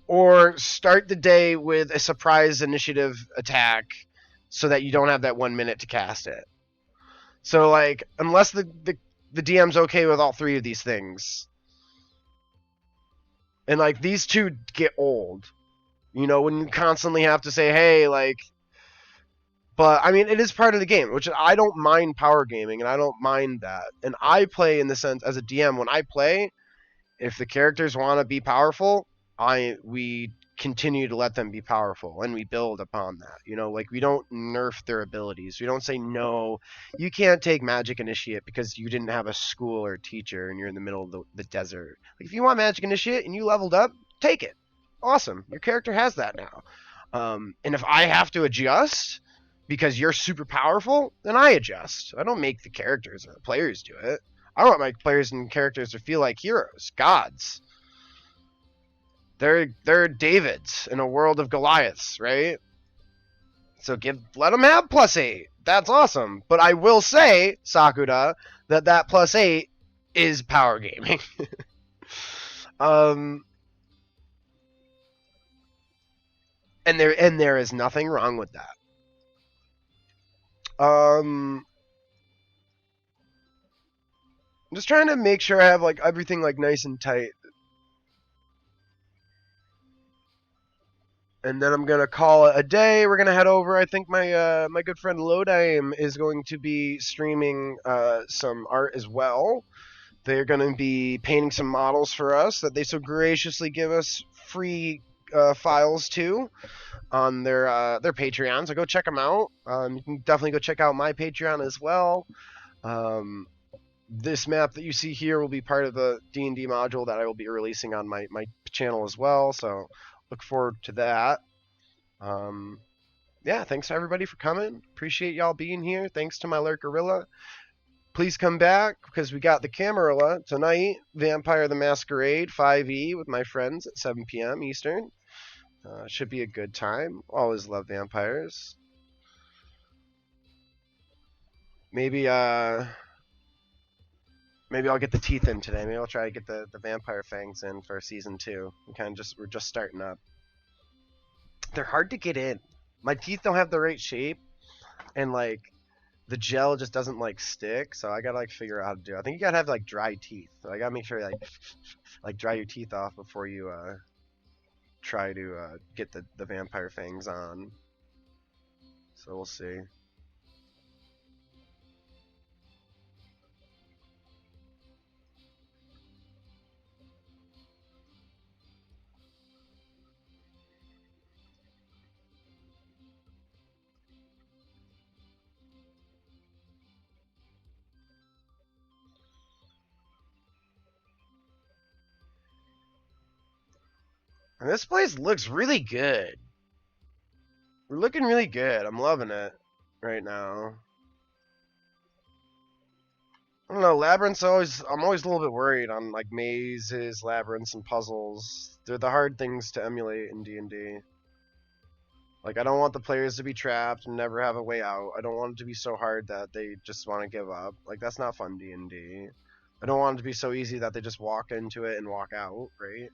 or start the day with a surprise initiative attack so that you don't have that 1 minute to cast it. So like, unless the DM's okay with all three of these things, and like these two get old, you know, when you constantly have to say, hey, like, but I mean, it is part of the game, which I don't mind power gaming, and I don't mind that. And I play in the sense as a DM when I play, if the characters want to be powerful, we continue to let them be powerful and we build upon that. You know, like we don't nerf their abilities. We don't say no, you can't take magic initiate because you didn't have a school or teacher and you're in the middle of the desert. Like if you want magic initiate and you leveled up, take it. Awesome. Your character has that now. And if I have to adjust because you're super powerful, then I adjust. I don't make the characters or the players do it. I want my players and characters to feel like heroes, gods. They're Davids in a world of Goliaths, right? So let them have +8. That's awesome. But I will say, Sakura, that +8 is power gaming. um, and there is nothing wrong with that. I'm just trying to make sure I have like everything like nice and tight. And then I'm gonna call it a day. We're gonna head over. I think my good friend Lodime is going to be streaming some art as well. They're gonna be painting some models for us that they so graciously give us free files to on their Patreon. So go check them out. You can definitely go check out my Patreon as well. This map that you see here will be part of the D&D module that I will be releasing on my channel as well. So look forward to that. Yeah, thanks to everybody for coming. Appreciate y'all being here. Thanks to my Lurkerilla. Please come back because we got the Camarilla tonight. Vampire the Masquerade 5e with my friends at 7 p.m. Eastern. Should be a good time. Always love vampires. Maybe maybe I'll get the teeth in today. Maybe I'll try to get the vampire fangs in for season 2. We're just starting up. They're hard to get in. My teeth don't have the right shape, and like the gel just doesn't like stick. So I gotta like figure out how to do it. I think you gotta have like dry teeth. So I gotta make sure like dry your teeth off before you try to get the vampire fangs on. So we'll see. And this place looks really good. We're looking really good. I'm loving it right now. I don't know, labyrinths I'm always a little bit worried on like mazes, labyrinths, and puzzles. They're the hard things to emulate in D&D. Like I don't want the players to be trapped and never have a way out. I don't want it to be so hard that they just want to give up. Like that's not fun D&D. I don't want it to be so easy that they just walk into it and walk out, right?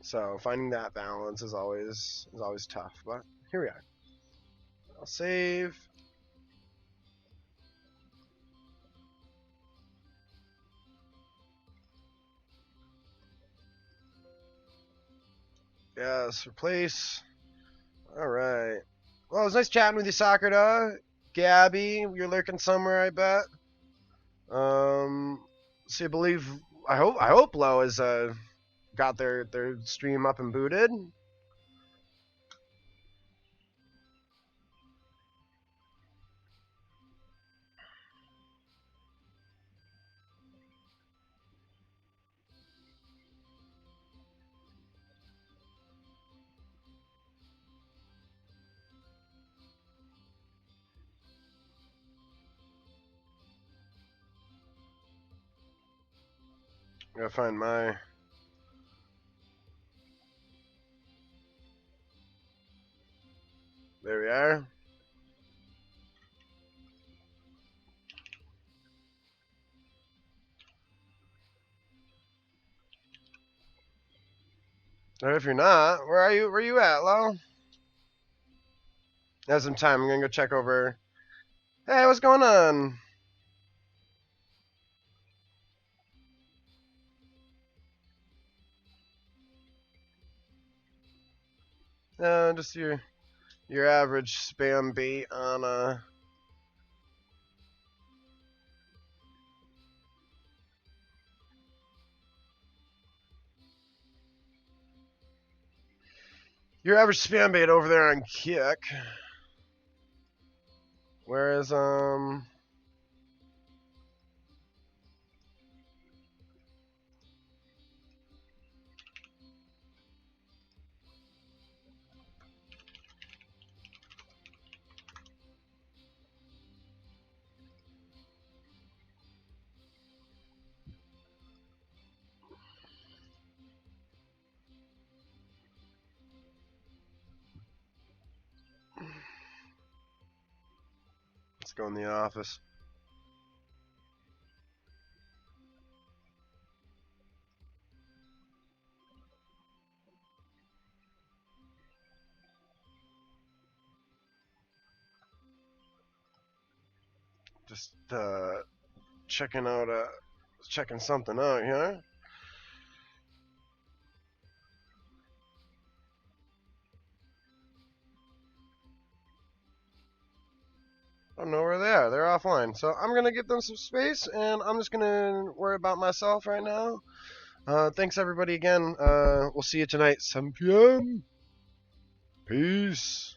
So finding that balance is always tough. But here we are. I'll save. Yes, replace. Alright. Well, it was nice chatting with you, Sakura. Gabby, you're lurking somewhere, I bet. So I hope Low has got their stream up and booted. I gotta find my. There we are. Or if you're not, where are you? Where you at, Lo? I have some time. I'm gonna go check over. Hey, what's going on? Just your average spam bait on your average spam bait over there on Kick. Whereas let's go in the office. Just checking something out here. I don't know where they are. They're offline. So I'm gonna give them some space, and I'm just gonna worry about myself right now. Thanks everybody again. We'll see you tonight, 7 p.m. Peace.